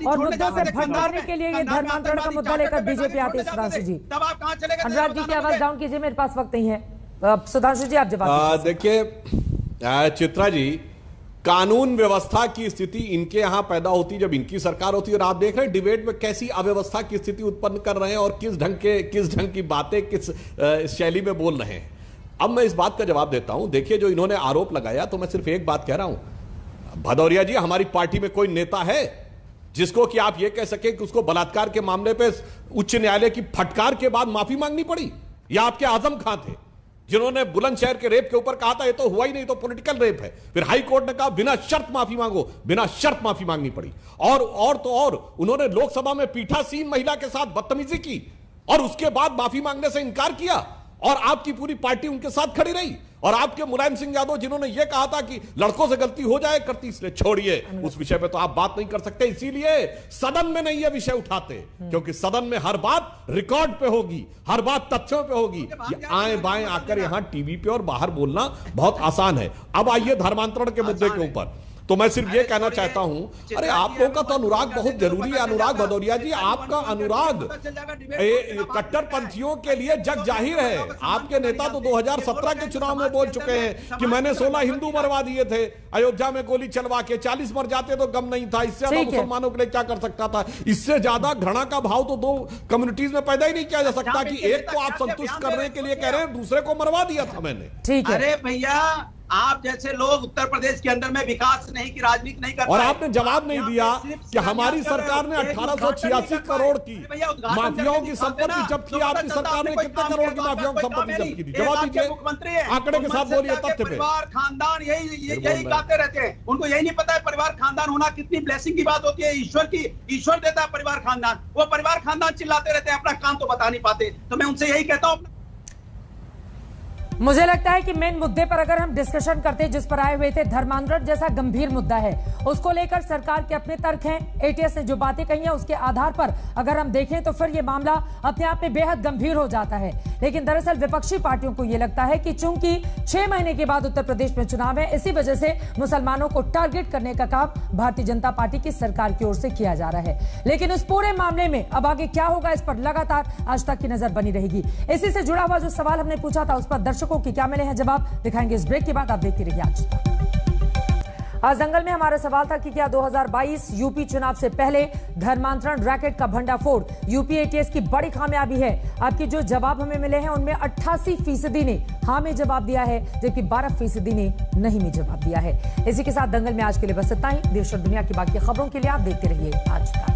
Speaker 1: और मुद्दों से भटकाने के लिए ये धर्मांतरण का मुद्दा लेकर बीजेपी आती है। सुधांशु जी,
Speaker 6: तब आप कहां चले गए?
Speaker 1: अनुराग जी की आवाज डाउन कीजिए, मेरे पास वक्त नहीं है। सुधांशु जी आप जवाब
Speaker 5: देखिए चित्रा जी, कानून व्यवस्था की स्थिति इनके यहां पैदा होती जब इनकी सरकार होती। और आप देख रहे हैं डिबेट में कैसी अव्यवस्था की स्थिति उत्पन्न कर रहे हैं और किस ढंग की बातें किस शैली में बोल रहे हैं। अब मैं इस बात का जवाब देता हूं। देखिए जो इन्होंने आरोप लगाया, तो मैं सिर्फ एक बात कह रहा हूं, भदौरिया जी हमारी पार्टी में कोई नेता है जिसको कि आप ये कह सके कि उसको बलात्कार के मामले पे उच्च न्यायालय की फटकार के बाद माफी मांगनी पड़ी? या आपके आजम खां थे जिन्होंने बुलंदशहर के रेप के ऊपर कहा था ये तो हुआ ही नहीं, तो पॉलिटिकल रेप है। फिर हाई कोर्ट ने कहा बिना शर्त माफी मांगो, बिना शर्त माफी मांगनी पड़ी। और उन्होंने लोकसभा में पीठासीन महिला के साथ बदतमीजी की और उसके बाद माफी मांगने से इनकार किया और आपकी पूरी पार्टी उनके साथ खड़ी रही। और आपके मुलायम सिंह यादव जिन्होंने यह कहा था कि लड़कों से गलती हो जाए करती, इसलिए छोड़िए उस विषय पे तो आप बात नहीं कर सकते। इसीलिए सदन में नहीं यह विषय उठाते, क्योंकि सदन में हर बात रिकॉर्ड पे होगी, हर बात तथ्यों पे होगी। आए बाएं आकर यहां टीवी पे और बाहर बोलना बहुत आसान है। अब आइए धर्मांतरण के मुद्दे के ऊपर। तो मैं सिर्फ ये कहना चाहता हूं, अरे आप लोगों का तो अनुराग बहुत जरूरी है। अनुराग भदौरिया जी, आपका अनुराग कट्टरपंथियों के लिए जग जाहिर है। आपके नेता तो 2017 के चुनाव में बोल चुके हैं कि मैंने 16 हिंदू मरवा दिए थे अयोध्या में गोली चलवा के, 40 मर जाते तो गम नहीं था। इससे ज्यादा मुसलमानों के लिए क्या कर सकता था? इससे ज्यादा घृणा का भाव तो दो कम्युनिटीज में पैदा ही नहीं किया जा सकता कि एक को आप संतुष्ट करने के लिए कह रहे हैं, दूसरे को मरवा दिया था मैंने।
Speaker 1: ठीक है,
Speaker 6: अरे भैया आप जैसे लोग उत्तर प्रदेश के अंदर में विकास नहीं की राजनीति नहीं करते।
Speaker 5: और आपने जवाब नहीं दिया कि हमारी सरकार ने 1886 करोड़ की माफियाओं की संपत्ति जब्त की। आपकी सरकार ने कितने करोड़ की माफियाओं की संपत्ति जब्त की थी? जवाब दीजिए,
Speaker 6: मुख्यमंत्री है,
Speaker 5: आंकड़े के साथ बोलिए, तथ्य पे।
Speaker 6: परिवार खानदान यही गाते रहते हैं। उनको यही नहीं पता है परिवार खानदान होना कितनी ब्लेसिंग की बात होती है। ईश्वर देता है परिवार खानदान। वो परिवार खानदान चिल्लाते रहते हैं, अपना काम तो बता नहीं पाते। तो मैं उनसे यही कहता हूँ
Speaker 1: मुझे लगता है कि मेन मुद्दे पर अगर हम डिस्कशन करते जिस पर आए हुए थे, धर्मांतरण जैसा गंभीर मुद्दा है, उसको लेकर सरकार के अपने तर्क हैं। एटीएस ने जो बातें कही हैं उसके आधार पर अगर हम देखें तो फिर ये मामला अपने आप में बेहद गंभीर हो जाता है। लेकिन दरअसल विपक्षी पार्टियों को यह लगता है कि चूंकि 6 महीने के बाद उत्तर प्रदेश में चुनाव है, इसी वजह से मुसलमानों को टारगेट करने का काम भारतीय जनता पार्टी की सरकार की ओर से किया जा रहा है। लेकिन इस पूरे मामले में अब आगे क्या होगा, इस पर लगातार आज तक की नजर बनी रहेगी। इसी से जुड़ा हुआ जो सवाल हमने पूछा था उस पर दर्शकों की क्या मिले हैं जवाब, दिखाएंगे इस ब्रेक के बाद। आप देखते रहिए आज तक। आज दंगल में हमारा सवाल था कि क्या 2022 यूपी चुनाव से पहले धर्मांतरण रैकेट का भंडाफोड़ यूपी एटीएस की बड़ी कामयाबी है। आपके जो जवाब हमें मिले हैं उनमें 88% ने हाँ में जवाब दिया है, जबकि 12% ने नहीं में जवाब दिया है। इसी के साथ दंगल में आज के लिए बस इतना ही। देश और दुनिया की बाकी खबरों के लिए आप देखते रहिए आज तक।